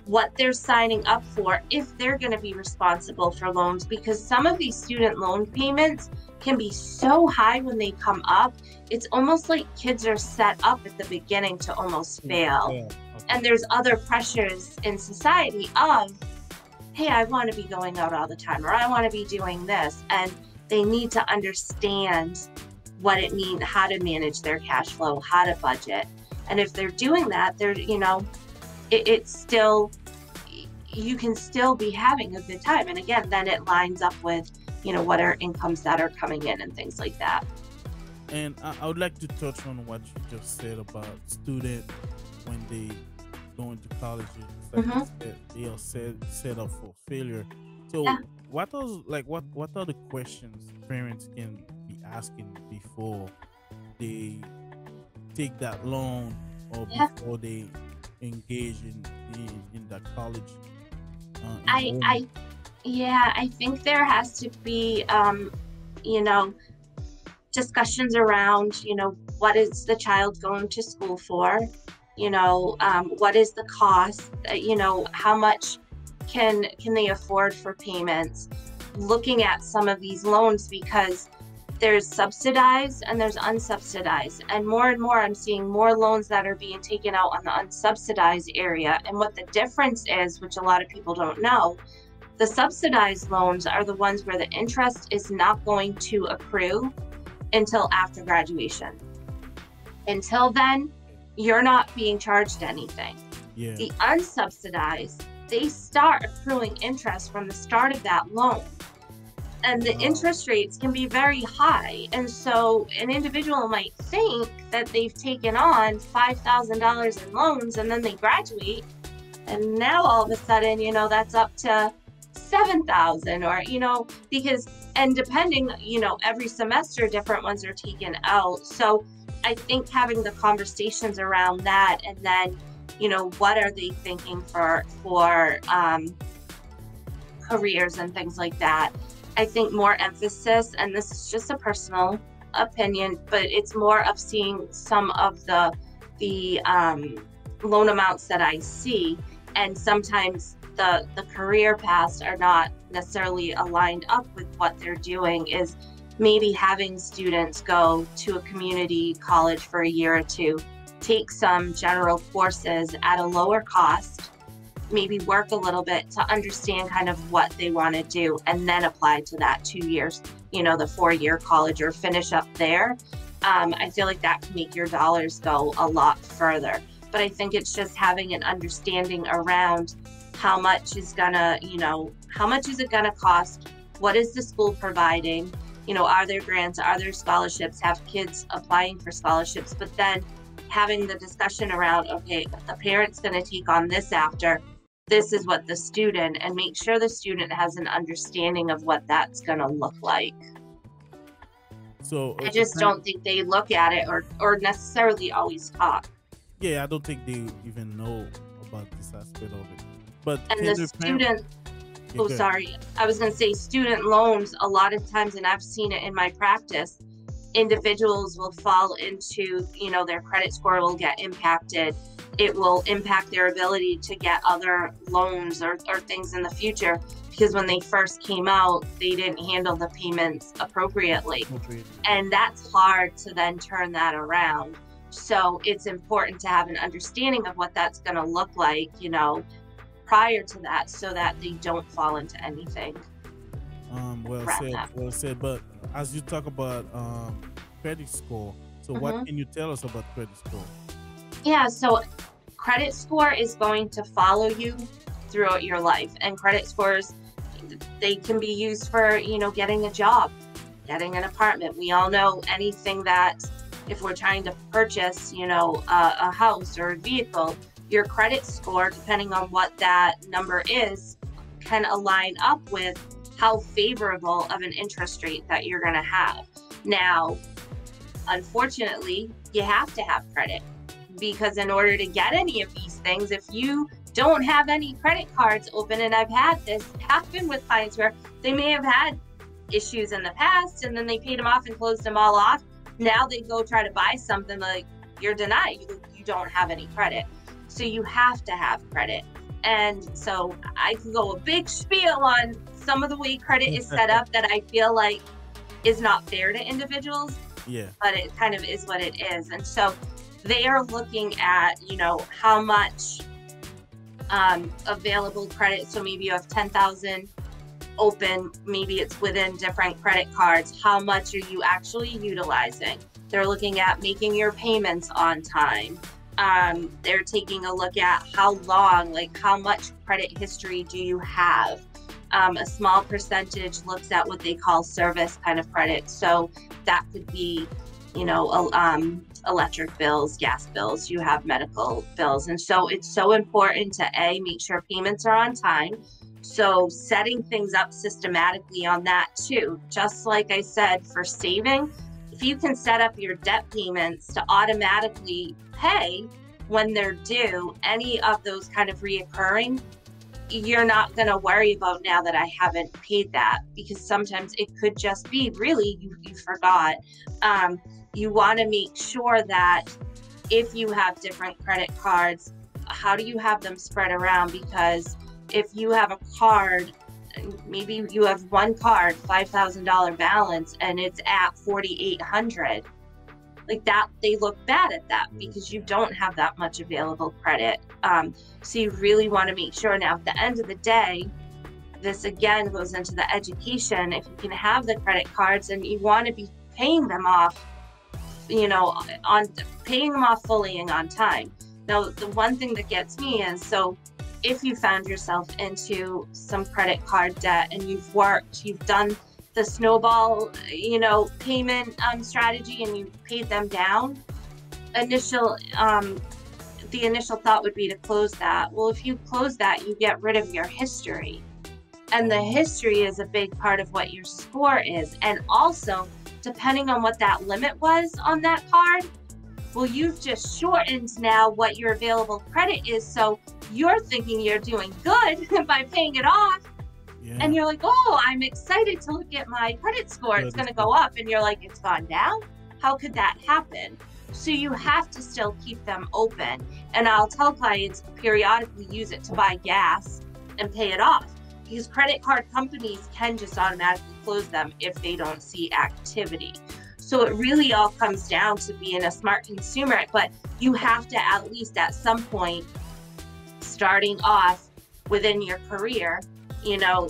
what they're signing up for, if they're going to be responsible for loans, because some of these student loan payments can be so high when they come up, it's almost like kids are set up at the beginning to almost fail. Yeah. Okay. And there's other pressures in society of, hey, I want to be going out all the time, or I want to be doing this. And they need to understand what it means, how to manage their cash flow, how to budget. And if they're doing that, they're, it's still, you can still be having a good time. And again, then it lines up with, what are incomes that are coming in and things like that. And I would like to touch on what you just said about students when they go into college, they are set up for failure. So what are the questions parents can be asking before they take that loan or before they engage in that college? I think there has to be discussions around what is the child going to school for, what is the cost, how much can they afford for payments, looking at some of these loans, because there's subsidized and there's unsubsidized, and more I'm seeing more loans that are being taken out on the unsubsidized area. And what the difference is, which a lot of people don't know, the subsidized loans are the ones where the interest is not going to accrue until after graduation. Until then, you're not being charged anything. Yeah. The unsubsidized, they start accruing interest from the start of that loan. And the interest rates can be very high. And so an individual might think that they've taken on $5,000 in loans, and then they graduate, and now all of a sudden, that's up to $7,000, or, because, and depending, every semester, different ones are taken out. So I think having the conversations around that, and then, what are they thinking for careers and things like that. I think more emphasis, and this is just a personal opinion, but it's more of seeing some of the loan amounts that I see, and sometimes the career paths are not necessarily aligned up with what they're doing, is maybe having students go to a community college for a year or two, take some general courses at a lower cost, maybe work a little bit to understand kind of what they want to do, and then apply to that 2 years, the 4-year college, or finish up there. I feel like that can make your dollars go a lot further. But I think it's just having an understanding around how much is it gonna cost, what is the school providing? You know, are there grants, are there scholarships, have kids applying for scholarships, but then having the discussion around, okay, the parent's going to take on this after, this is what the student, and make sure the student has an understanding of what that's going to look like. So I just don't think they look at it or necessarily always talk. Yeah, I don't think they even know about this aspect of it. But and the student, sorry, I was going to say student loans, a lot of times, and I've seen it in my practice, individuals will fall into, you know, their credit score will get impacted. It will impact their ability to get other loans or things in the future, because when they first came out, they didn't handle the payments appropriately. And that's hard to then turn that around. So it's important to have an understanding of what that's going to look like, you know, prior to that, so that they don't fall into anything. Well said. But as you talk about credit score, so what can you tell us about credit score? Yeah, so credit score is going to follow you throughout your life, and credit scores, they can be used for, you know, getting a job, getting an apartment. We all know anything that, if we're trying to purchase, you know, a house or a vehicle, your credit score, depending on what that number is, can align up with how favorable of an interest rate that you're going to have. Now, unfortunately, you have to have credit, because in order to get any of these things, if you don't have any credit cards open, and I've had this happen with clients where they may have had issues in the past and then they paid them off and closed them all off. Now they go try to buy something, like, you're denied, you don't have any credit. So you have to have credit. And so I could go a big spiel on some of the way credit is set up that I feel like is not fair to individuals. Yeah. But it kind of is what it is. And so they are looking at, you know, how much available credit. So maybe you have 10,000 open, maybe it's within different credit cards. How much are you actually utilizing? They're looking at making your payments on time. They're taking a look at how long, like how much credit history do you have? A small percentage looks at what they call service kind of credit. So that could be, you know, electric bills, gas bills, you have medical bills. And so it's so important to make sure payments are on time. So setting things up systematically on that too, just like I said, for saving, if you can set up your debt payments to automatically pay when they're due, any of those kind of reoccurring, you're not going to worry about, now that I haven't paid that, because sometimes it could just be really you forgot. You want to make sure that if you have different credit cards, how do you have them spread around? Because if you have a card, maybe you have one card, $5,000 balance, and it's at $4,800, like that, they look bad at that because you don't have that much available credit. So you really want to make sure. Now, at the end of the day, this again goes into the education. If you can have the credit cards and you want to be paying them off, you know, on paying them off fully and on time. Now, the one thing that gets me is, so if you found yourself into some credit card debt and you've worked, you've done the snowball, you know, payment strategy, and you paid them down, the initial thought would be to close that. Well, if you close that, you get rid of your history. And the history is a big part of what your score is. And also, depending on what that limit was on that card, well, you've just shortened now what your available credit is. So you're thinking you're doing good by paying it off. Yeah. And you're like, oh, I'm excited to look at my credit score. It's going to go up. And you're like, it's gone down? How could that happen? So you have to still keep them open. And I'll tell clients periodically use it to buy gas and pay it off, because credit card companies can just automatically close them if they don't see activity. So it really all comes down to being a smart consumer, but you have to, at least at some point, starting off within your career, you know,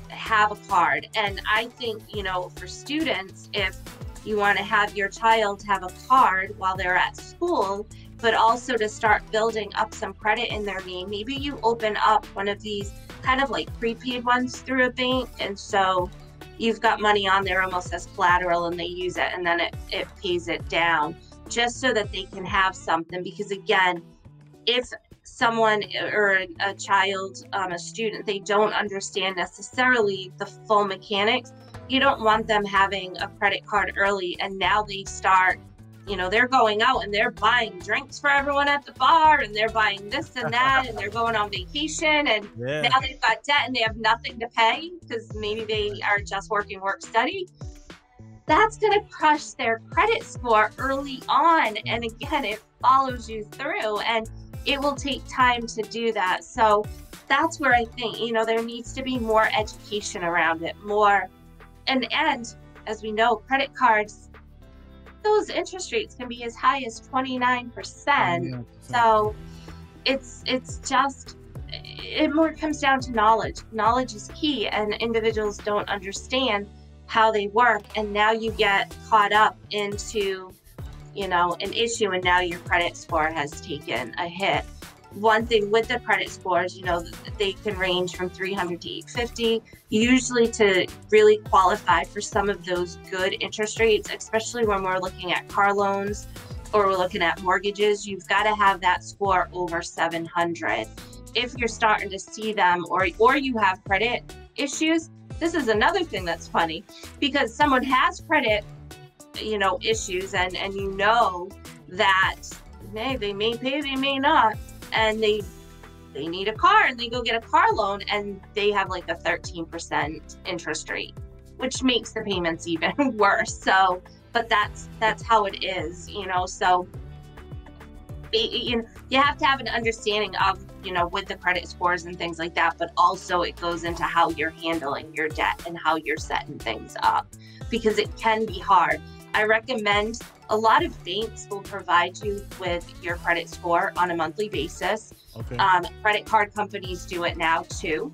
have a card. And I think, you know, for students, if you want to have your child have a card while they're at school, but also to start building up some credit in their name, maybe you open up one of these kind of like prepaid ones through a bank. And so you've got money on there almost as collateral, and they use it, and then it pays it down, just so that they can have something. Because again, if someone or a child, a student, they don't understand necessarily the full mechanics, you don't want them having a credit card early, and now they start, they're going out and they're buying drinks for everyone at the bar, and they're buying this and that, and they're going on vacation, and now they've got debt and they have nothing to pay because maybe they are just working work study. That's going to crush their credit score early on. And again, it follows you through, and it will take time to do that. So that's where I think, there needs to be more education around it, more. And as we know, credit cards, those interest rates can be as high as 29%. So it's just, it more comes down to knowledge. Knowledge is key, and individuals don't understand how they work. And now you get caught up into, an issue, and now your credit score has taken a hit. One thing with the credit scores, they can range from 300 to 850. Usually, to really qualify for some of those good interest rates, especially when we're looking at car loans or we're looking at mortgages, you've got to have that score over 700. If you're starting to see them, or you have credit issues, this is another thing that's funny, because someone has credit, issues, and that they may pay, they may not, and they need a car, and they go get a car loan, and they have like a 13% interest rate, which makes the payments even worse. So, but that's how it is, so you have to have an understanding of, with the credit scores and things like that, but also it goes into how you're handling your debt and how you're setting things up, because it can be hard. I recommend, a lot of banks will provide you with your credit score on a monthly basis. Okay. Credit card companies do it now too.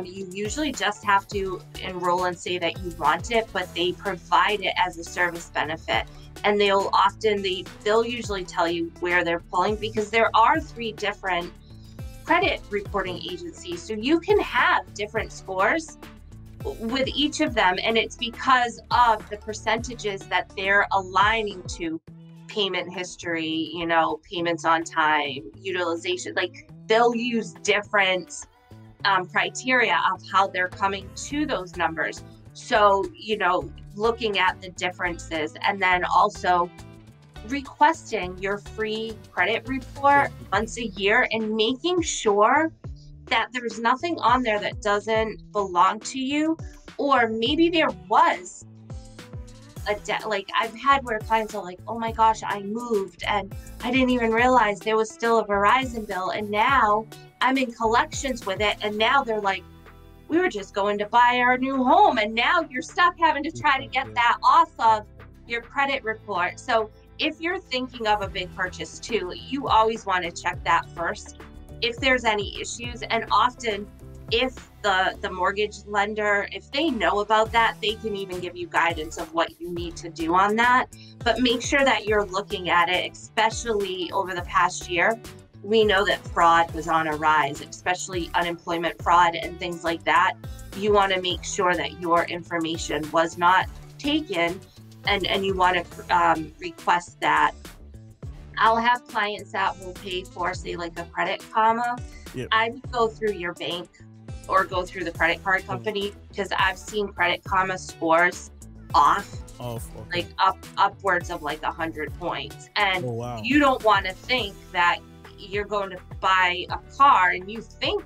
You usually just have to enroll and say that you want it, but they provide it as a service benefit. And they'll usually tell you where they're pulling, because there are 3 different credit reporting agencies. So you can have different scores with each of them, and it's because of the percentages that they're aligning to: payment history, payments on time, utilization. Like, they'll use different criteria of how they're coming to those numbers. So, looking at the differences, and then also requesting your free credit report once a year, and making sure that there's nothing on there that doesn't belong to you, or maybe there was a debt. Like, I've had where clients are like, oh my gosh, I moved and I didn't even realize there was still a Verizon bill, and now I'm in collections with it, and now they're like, we were just going to buy our new home, and now you're stuck having to try to get that off of your credit report. So if you're thinking of a big purchase too, you always want to check that first if there's any issues. And often, if the mortgage lender, if they know about that, they can even give you guidance of what you need to do on that. But make sure that you're looking at it, especially over the past year. We know that fraud was on a rise, especially unemployment fraud and things like that. You want to make sure that your information was not taken, and you want to request that. I'll have clients that will pay for, say, like a credit comma. Yep. I would go through your bank or go through the credit card company, because I've seen credit comma scores off, okay. like upwards of like 100 points. And Oh, wow. you don't want to think that you're going to buy a car and you think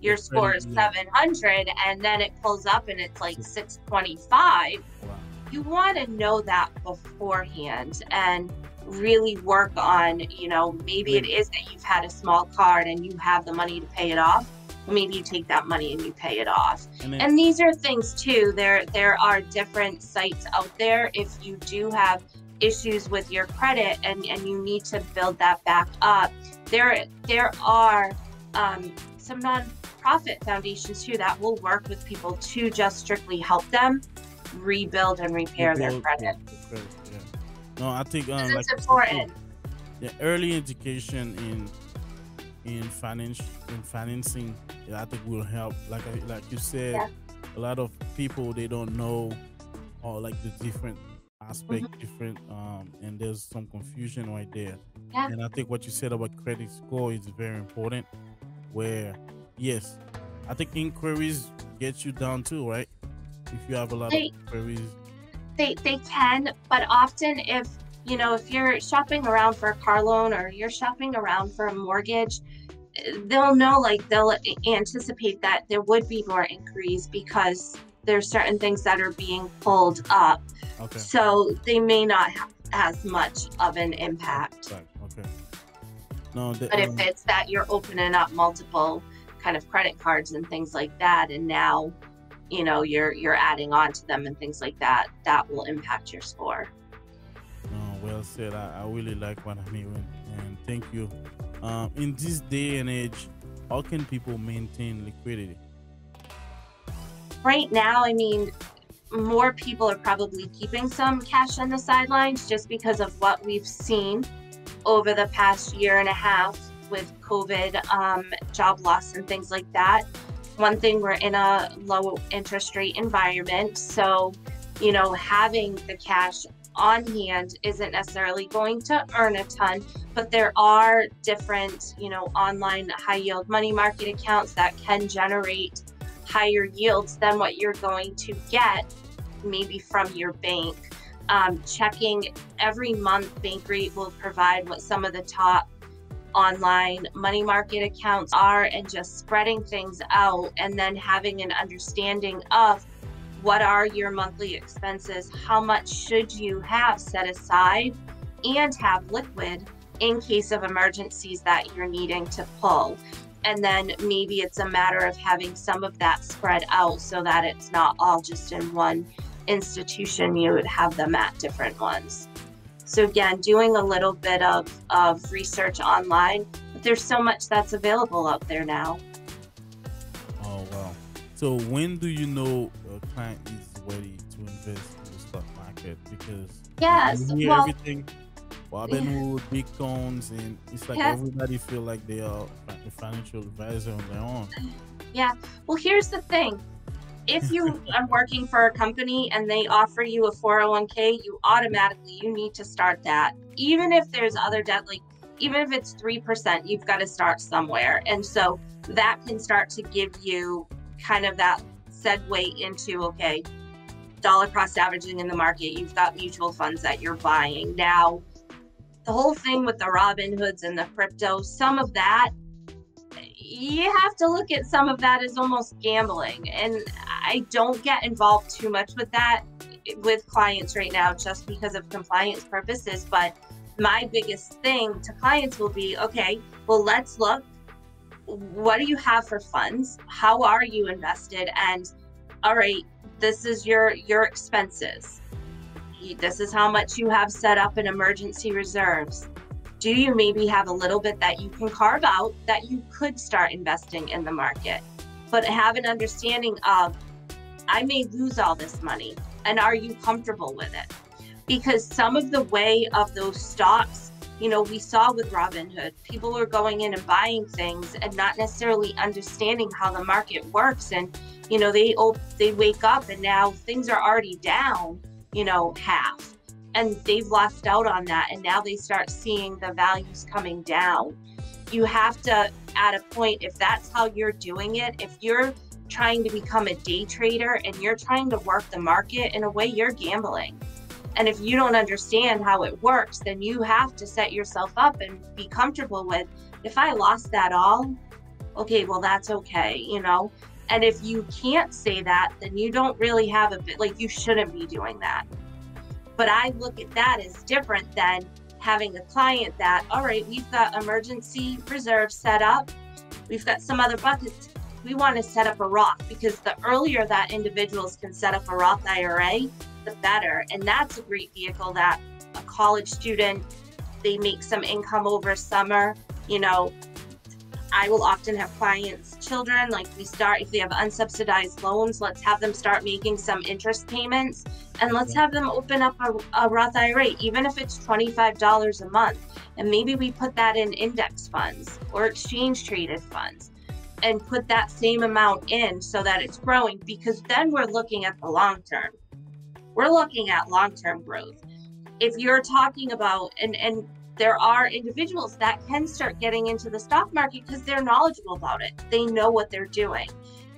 your score is 700, and then it pulls up and it's like 625. Wow. You want to know that beforehand and really work on, maybe it is that you've had a small card and you have the money to pay it off. Maybe you take that money and you pay it off. And these are things too. There are different sites out there. If you do have issues with your credit and you need to build that back up, there are some nonprofit foundations too that will work with people to just strictly help them rebuild and repair their credit. Yeah. No, I think it's important. The early education in financing, I think will help. Like you said, a lot of people, they don't know all like the different aspect, Mhm. different and there's some confusion right there. Yeah. And I think what you said about credit score is very important, where yes, I think inquiries get you down too, right? If you have a lot of They inquiries. they can, but often if you're shopping around for a car loan or you're shopping around for a mortgage, they'll know, like they'll anticipate that there would be more inquiries because there's certain things that are being pulled up. Okay. So they may not have as much of an impact. Right. Okay. No, But if it's that you're opening up multiple kind of credit cards and things like that, and now, you're adding on to them and things like that, that will impact your score. no, well said. I really like what I'm hearing, and thank you. In this day and age, how can people maintain liquidity? Right now, I mean, more people are probably keeping some cash on the sidelines just because of what we've seen over the past year and a half with COVID, job loss and things like that. One thing, we're in a low interest rate environment, so having the cash on hand isn't necessarily going to earn a ton, but there are different online high yield money market accounts that can generate higher yields than what you're going to get maybe from your bank. Checking every month, Bankrate will provide what some of the top online money market accounts are, and just spreading things out, and then having an understanding of what are your monthly expenses, how much should you have set aside and have liquid in case of emergencies that you're needing to pull. And then maybe it's a matter of having some of that spread out so that it's not all just in one institution. You would have them at different ones. So again, doing a little bit of research online, but there's so much that's available out there now. Oh wow! So when do you know a client is ready to invest in the stock market? Because Yes, you hear well, everything, Robinhood, Bitcoins, and it's like yes. everybody feel like they are a financial advisor on their own. Yeah. Well, here's the thing. If you are working for a company and they offer you a 401k, you need to start that. Even if there's other debt, like even if it's 3%, you've got to start somewhere. And so that can start to give you kind of that segue into, okay, dollar cost averaging in the market. You've got mutual funds that you're buying. Now, the whole thing with the Robinhoods and the crypto, some of that, you have to look at some of that as almost gambling. And I don't get involved too much with that with clients right now just because of compliance purposes. But my biggest thing to clients will be, okay, well, let's look. What do you have for funds? How are you invested? And all right, this is your expenses. This is how much you have set up in emergency reserves. Do you maybe have a little bit that you can carve out that you could start investing in the market? But have an understanding of, I may lose all this money, and are you comfortable with it? Because some of the way of those stocks, we saw with Robinhood, people were going in and buying things and not necessarily understanding how the market works. And, they wake up and now things are already down, half. And they've lost out on that. And now they start seeing the values coming down. You have to, at a point, if that's how you're doing it, if you're trying to become a day trader and you're trying to work the market, in a way, you're gambling. And if you don't understand how it works, then you have to set yourself up and be comfortable with, if I lost that all, okay, well, that's okay, And if you can't say that, then you don't really have you shouldn't be doing that. But I look at that as different than having a client that, all right, we've got emergency reserve set up. We've got some other buckets. We want to set up a Roth, because the earlier that individuals can set up a Roth IRA, the better. And that's a great vehicle that a college student, they make some income over summer. I will often have clients' children, if they have unsubsidized loans, let's have them start making some interest payments, and let's have them open up a Roth IRA, even if it's $25 a month. And maybe we put that in index funds or exchange traded funds. and put that same amount in so that it's growing, because then we're looking at the long term. We're looking at long-term growth. If you're talking about, and there are individuals that can start getting into the stock market because they're knowledgeable about it. They know what they're doing.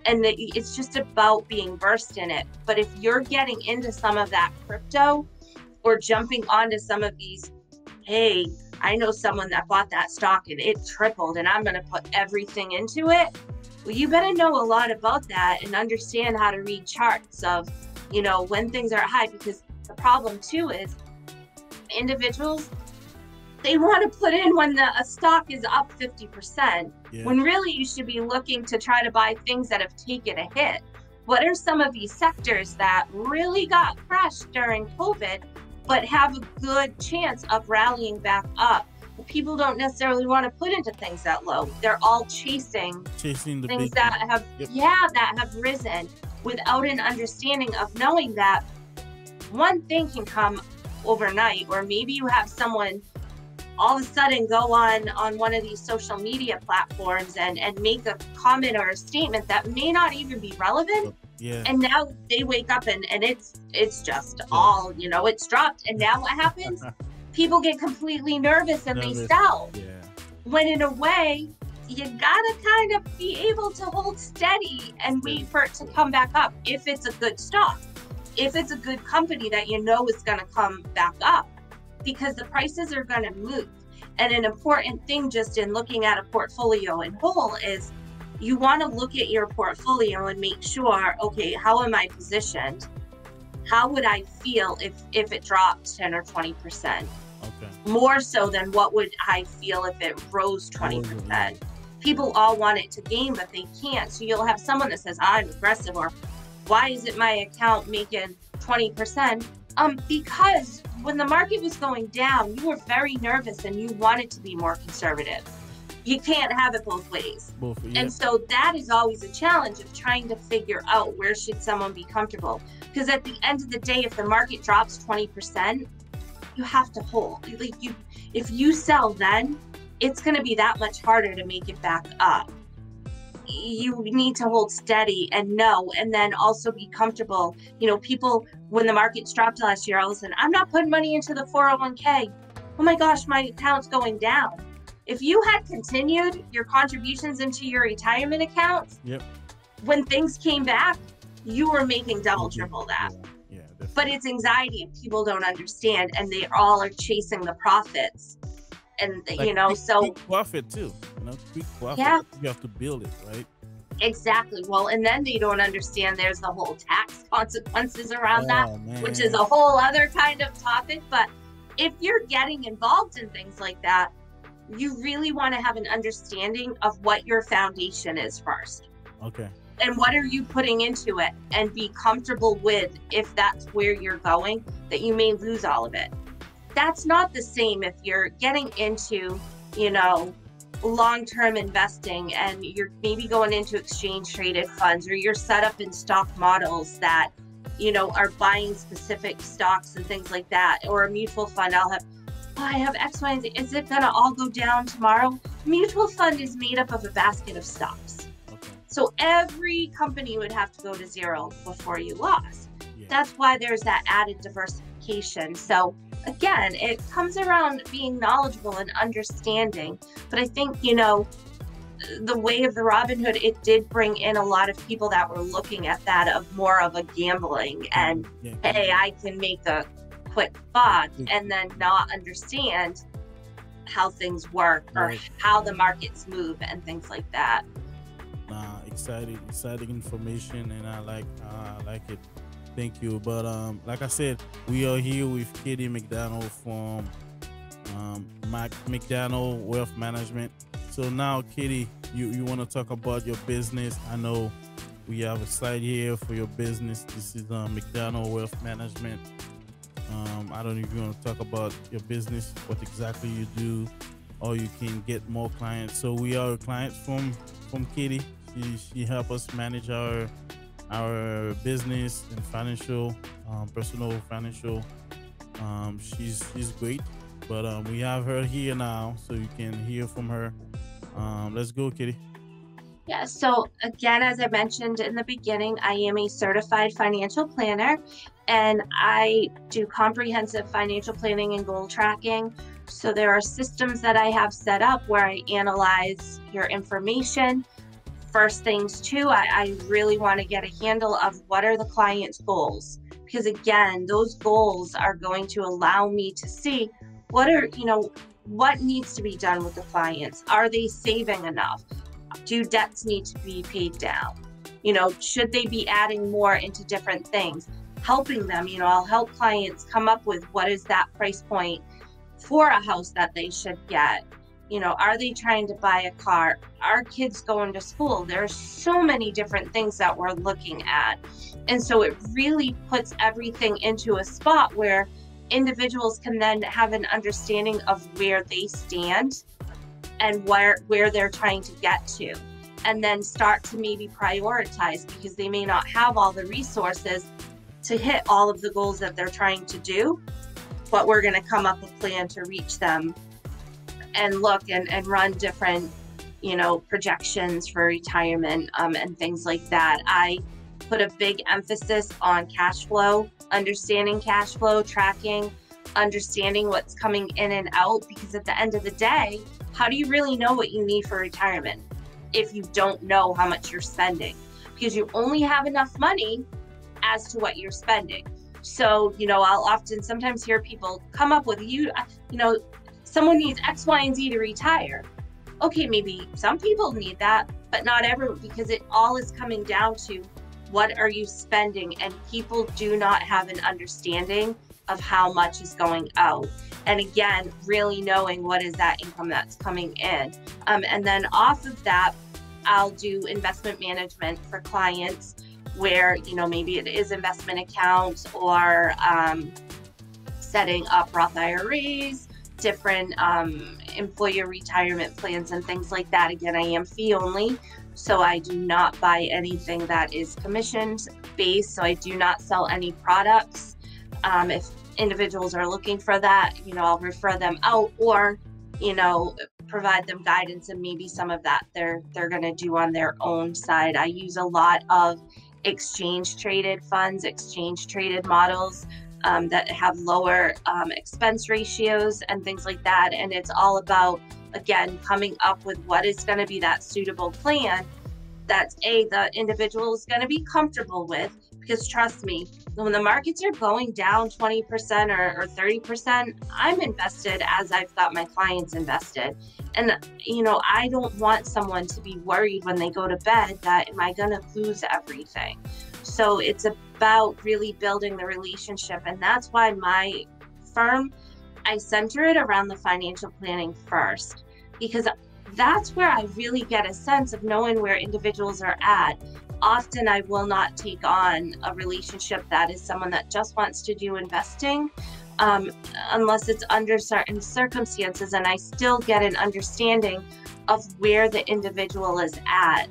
And it's just about being versed in it. But if you're getting into some of that crypto or jumping onto some of these, hey, I know someone that bought that stock and it tripled and I'm going to put everything into it. Well, you better know a lot about that and understand how to read charts of, you know, when things are high, because the problem too is individuals, they want to put in when a stock is up 50%, when really you should be looking to try to buy things that have taken a hit. What are some of these sectors that really got crushed during COVID, but have a good chance of rallying back up? People don't necessarily want to put into things that low. They're all chasing the things that have, that have risen without an understanding of knowing that one thing can come overnight, or maybe you have someone all of a sudden go on one of these social media platforms and make a comment or a statement that may not even be relevant. And now they wake up and it's just all, you know, it's dropped. And now what happens? People get completely nervous and they sell. When in a way, you gotta kind of be able to hold steady and wait for it to come back up if it's a good stock. If it's a good company that you know is gonna come back up, because the prices are going to move. And an important thing just in looking at a portfolio in whole is you want to look at your portfolio and make sure, okay, how am I positioned? How would I feel if it dropped 10 or 20%? More so than what would I feel if it rose 20%? People all want it to gain, but they can't. So you'll have someone that says, I'm aggressive, or why isn't my account making 20%? Because when the market was going down, you were very nervous and you wanted to be more conservative. You can't have it both ways. And so that is always a challenge of trying to figure out where should someone be comfortable. Because at the end of the day, if the market drops 20%, you have to hold. If you sell then, it's going to be that much harder to make it back up. You need to hold steady and know, and then also be comfortable. You know, people, when the markets dropped last year, all of a sudden, I'm not putting money into the 401k. Oh my gosh, my account's going down. If you had continued your contributions into your retirement accounts, when things came back, you were making double, triple that. But it's anxiety and people don't understand, and they all are chasing the profits. And like you know, quick profit too. You know, quick profit. You have to build it, right? Exactly. Well, and then they don't understand there's the whole tax consequences around that, which is a whole other kind of topic. But if you're getting involved in things like that, you really want to have an understanding of what your foundation is first. And what are you putting into it, and be comfortable with, if that's where you're going, that you may lose all of it. That's not the same if you're getting into, you know, long-term investing and you're maybe going into exchange traded funds, or you're set up in stock models that, you know, are buying specific stocks and things like that, or a mutual fund. I have X, Y, and Z. Is it going to all go down tomorrow? Mutual fund is made up of a basket of stocks. So every company would have to go to zero before you lost. That's why there's that added diversification. So again, it comes around being knowledgeable and understanding. But I think, you know, the way of the Robinhood, it did bring in a lot of people that were looking at that of more of a gambling and, hey, I can make a quick buck, and then not understand how things work or how the markets move and things like that. Exciting information, and I like it. Thank you. But like I said, we are here with Katie MacDonald from MacDonald Wealth Management. So now, Katie, you want to talk about your business. I know we have a slide here for your business. This is MacDonald Wealth Management. I don't know if you want to talk about your business, what exactly you do, or you can get more clients. So we are clients from Katie. She help us manage our business and financial, personal financial. She's great, but we have her here now, so you can hear from her. Let's go, Katie. Yeah, so again, as I mentioned in the beginning, I am a certified financial planner, and I do comprehensive financial planning and goal tracking. So there are systems that I have set up where I analyze your information. First things too, I really want to get a handle of what are the client's goals, because again, those goals are going to allow me to see what needs to be done with the clients. Are they saving enough? Do debts need to be paid down? Should they be adding more into different things? Helping them, I'll help clients come up with what is that price point for a house that they should get. Are they trying to buy a car? Are kids going to school? There's so many different things that we're looking at. And so it really puts everything into a spot where individuals can then have an understanding of where they stand and where they're trying to get to, and then start to maybe prioritize, because they may not have all the resources to hit all of the goals that they're trying to do, but we're going to come up with a plan to reach them and look and run different, projections for retirement and things like that. I put a big emphasis on cash flow, understanding cash flow, tracking, understanding what's coming in and out, because at the end of the day, how do you really know what you need for retirement if you don't know how much you're spending? Because you only have enough money as to what you're spending. So, I'll often sometimes hear people come up with, someone needs X, Y, and Z to retire. Okay, maybe some people need that, but not everyone, because it all is coming down to what are you spending? And people do not have an understanding of how much is going out. And again, really knowing what is that income that's coming in. And then off of that, I'll do investment management for clients where, maybe it is investment accounts or setting up Roth IRAs, different employer retirement plans and things like that. Again, I am fee only, so I do not buy anything that is commissioned based. So I do not sell any products. If individuals are looking for that, I'll refer them out, or, provide them guidance, and maybe some of that they're going to do on their own side. I use a lot of exchange traded funds, exchange traded models that have lower expense ratios and things like that. And it's all about, again, coming up with what is going to be that suitable plan that the individual is going to be comfortable with. Because trust me, when the markets are going down 20% or 30%, I'm invested as I've got my clients invested. And, I don't want someone to be worried when they go to bed that, am I going to lose everything? So it's about really building the relationship. And that's why my firm, I center it around the financial planning first, because that's where I really get a sense of knowing where individuals are at. Often I will not take on a relationship that is someone that just wants to do investing, unless it's under certain circumstances, and I still get an understanding of where the individual is at,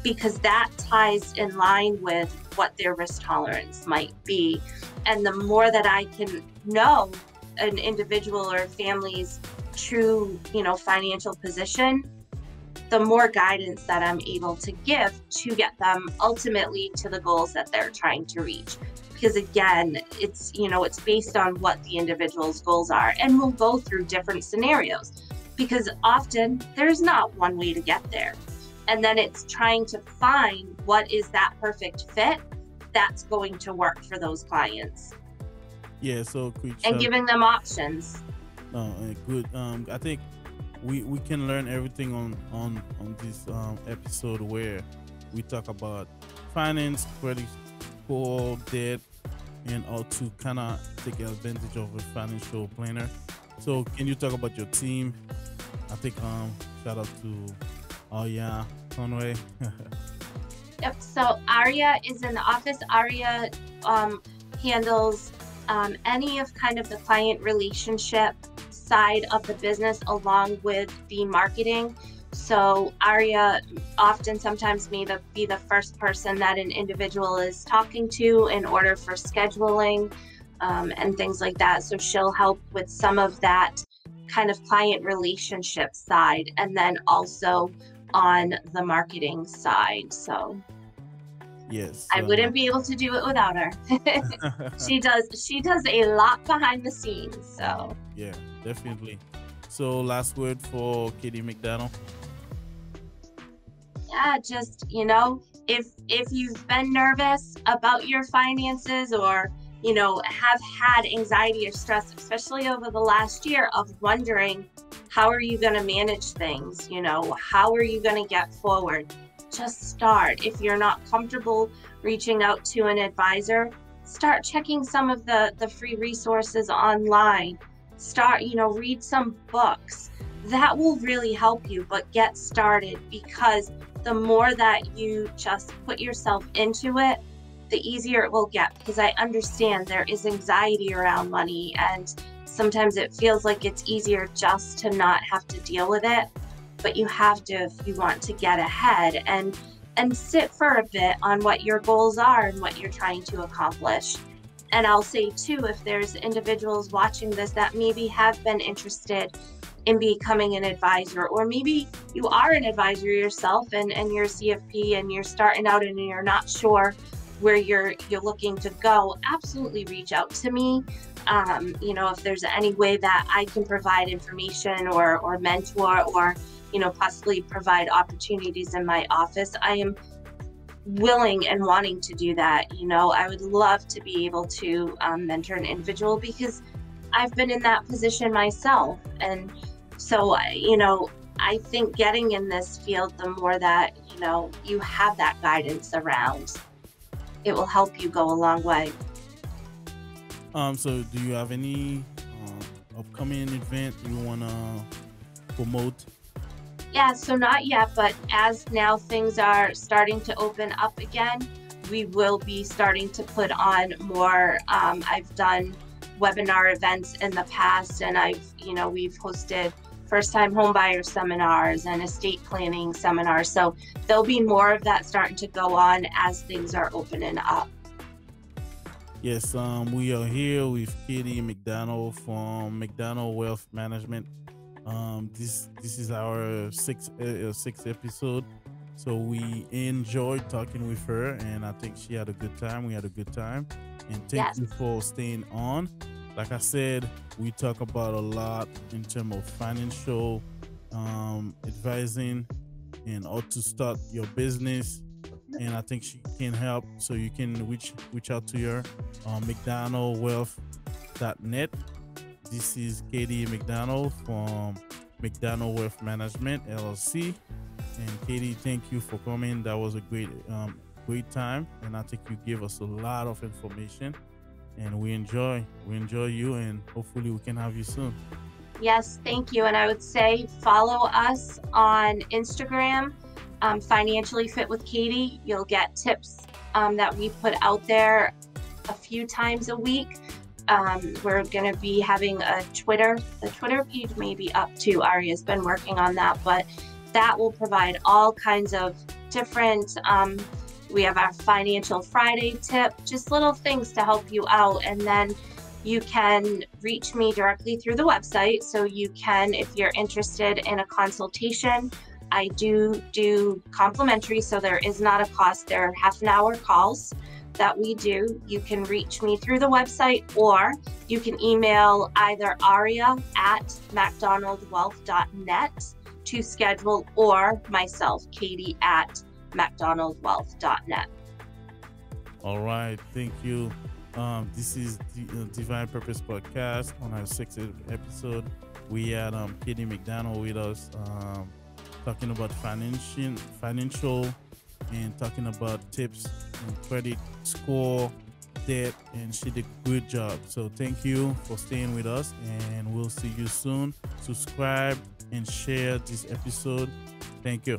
because that ties in line with what their risk tolerance might be. And the more that I can know an individual or family's true, financial position, the more guidance that I'm able to give to get them ultimately to the goals that they're trying to reach. Because again, it's based on what the individual's goals are, and we'll go through different scenarios, because often there's not one way to get there. And then it's trying to find what is that perfect fit that's going to work for those clients. Yeah, so and giving them options. Good. I think we can learn everything on this episode, where we talk about finance, credit score, debt, and how to kind of take advantage of a financial planner. So can you talk about your team? I think shout out to Conway. Yep. So Aria is in the office. Aria handles any of kind of the client relationship side of the business, along with the marketing. So Aria sometimes may be the first person that an individual is talking to in order for scheduling and things like that. So she'll help with some of that kind of client relationship side. And then also on the marketing side. So yes, I wouldn't be able to do it without her. She does a lot behind the scenes. So yeah, definitely. So last word for Katie MacDonald. yeah, just, if you've been nervous about your finances, or have had anxiety or stress, especially over the last year, of wondering how are you going to manage things, how are you going to get forward, just start. If you're not comfortable reaching out to an advisor, start checking some of the free resources online. Start, read some books. That will really help you, but get started, because the more that you just put yourself into it, the easier it will get. Because I understand there is anxiety around money, and sometimes it feels like it's easier just to not have to deal with it. But you have to, if you want to get ahead, and sit for a bit on what your goals are and what you're trying to accomplish. And I'll say too, if there's individuals watching this that maybe have been interested in becoming an advisor, or maybe you are an advisor yourself and you're a CFP and you're starting out and you're not sure where you're looking to go, absolutely reach out to me. If there's any way that I can provide information or mentor, or possibly provide opportunities in my office, I am willing and wanting to do that. I would love to be able to mentor an individual, because I've been in that position myself. And so, I think getting in this field, the more that, you have that guidance around, it will help you go a long way. So do you have any upcoming event you want to promote? Yeah, so not yet, but as now things are starting to open up again, we will be starting to put on more. I've done webinar events in the past, and we've hosted first-time homebuyer seminars and estate planning seminars. So there'll be more of that starting to go on as things are opening up. Yes, we are here with Katie MacDonald from MacDonald Wealth Management. This is our sixth episode, so we enjoyed talking with her, and I think she had a good time. We had a good time, and thank you for staying on. Like I said, we talk about a lot in terms of financial advising and how to start your business, and I think she can help. So you can reach out to her on MacDonaldWealth.net. This is Katie MacDonald from MacDonald Wealth Management LLC. And Katie, thank you for coming. That was a great time, and I think you gave us a lot of information, and we enjoy you, and hopefully we can have you soon. Yes, thank you. And I would say follow us on Instagram, Financially Fit with Katie. You'll get tips that we put out there a few times a week. We're going to be having a Twitter. The Twitter page may be up too. Ari has been working on that, but that will provide all kinds of different, we have our Financial Friday tip, just little things to help you out. And then you can reach me directly through the website. So you can, if you're interested in a consultation, I do complimentary, so there is not a cost. There are half-an-hour calls that we do. You can reach me through the website, or you can email either Aria at MacDonaldWealth.net to schedule, or myself, Katie, at MacDonaldWealth.net. All right, thank you. This is the Divine Purpose Podcast. On our sixth episode, we had Katie MacDonald with us, talking about financial and talking about tips and credit score, debt, and she did a good job. So thank you for staying with us, and we'll see you soon. Subscribe and share this episode. Thank you.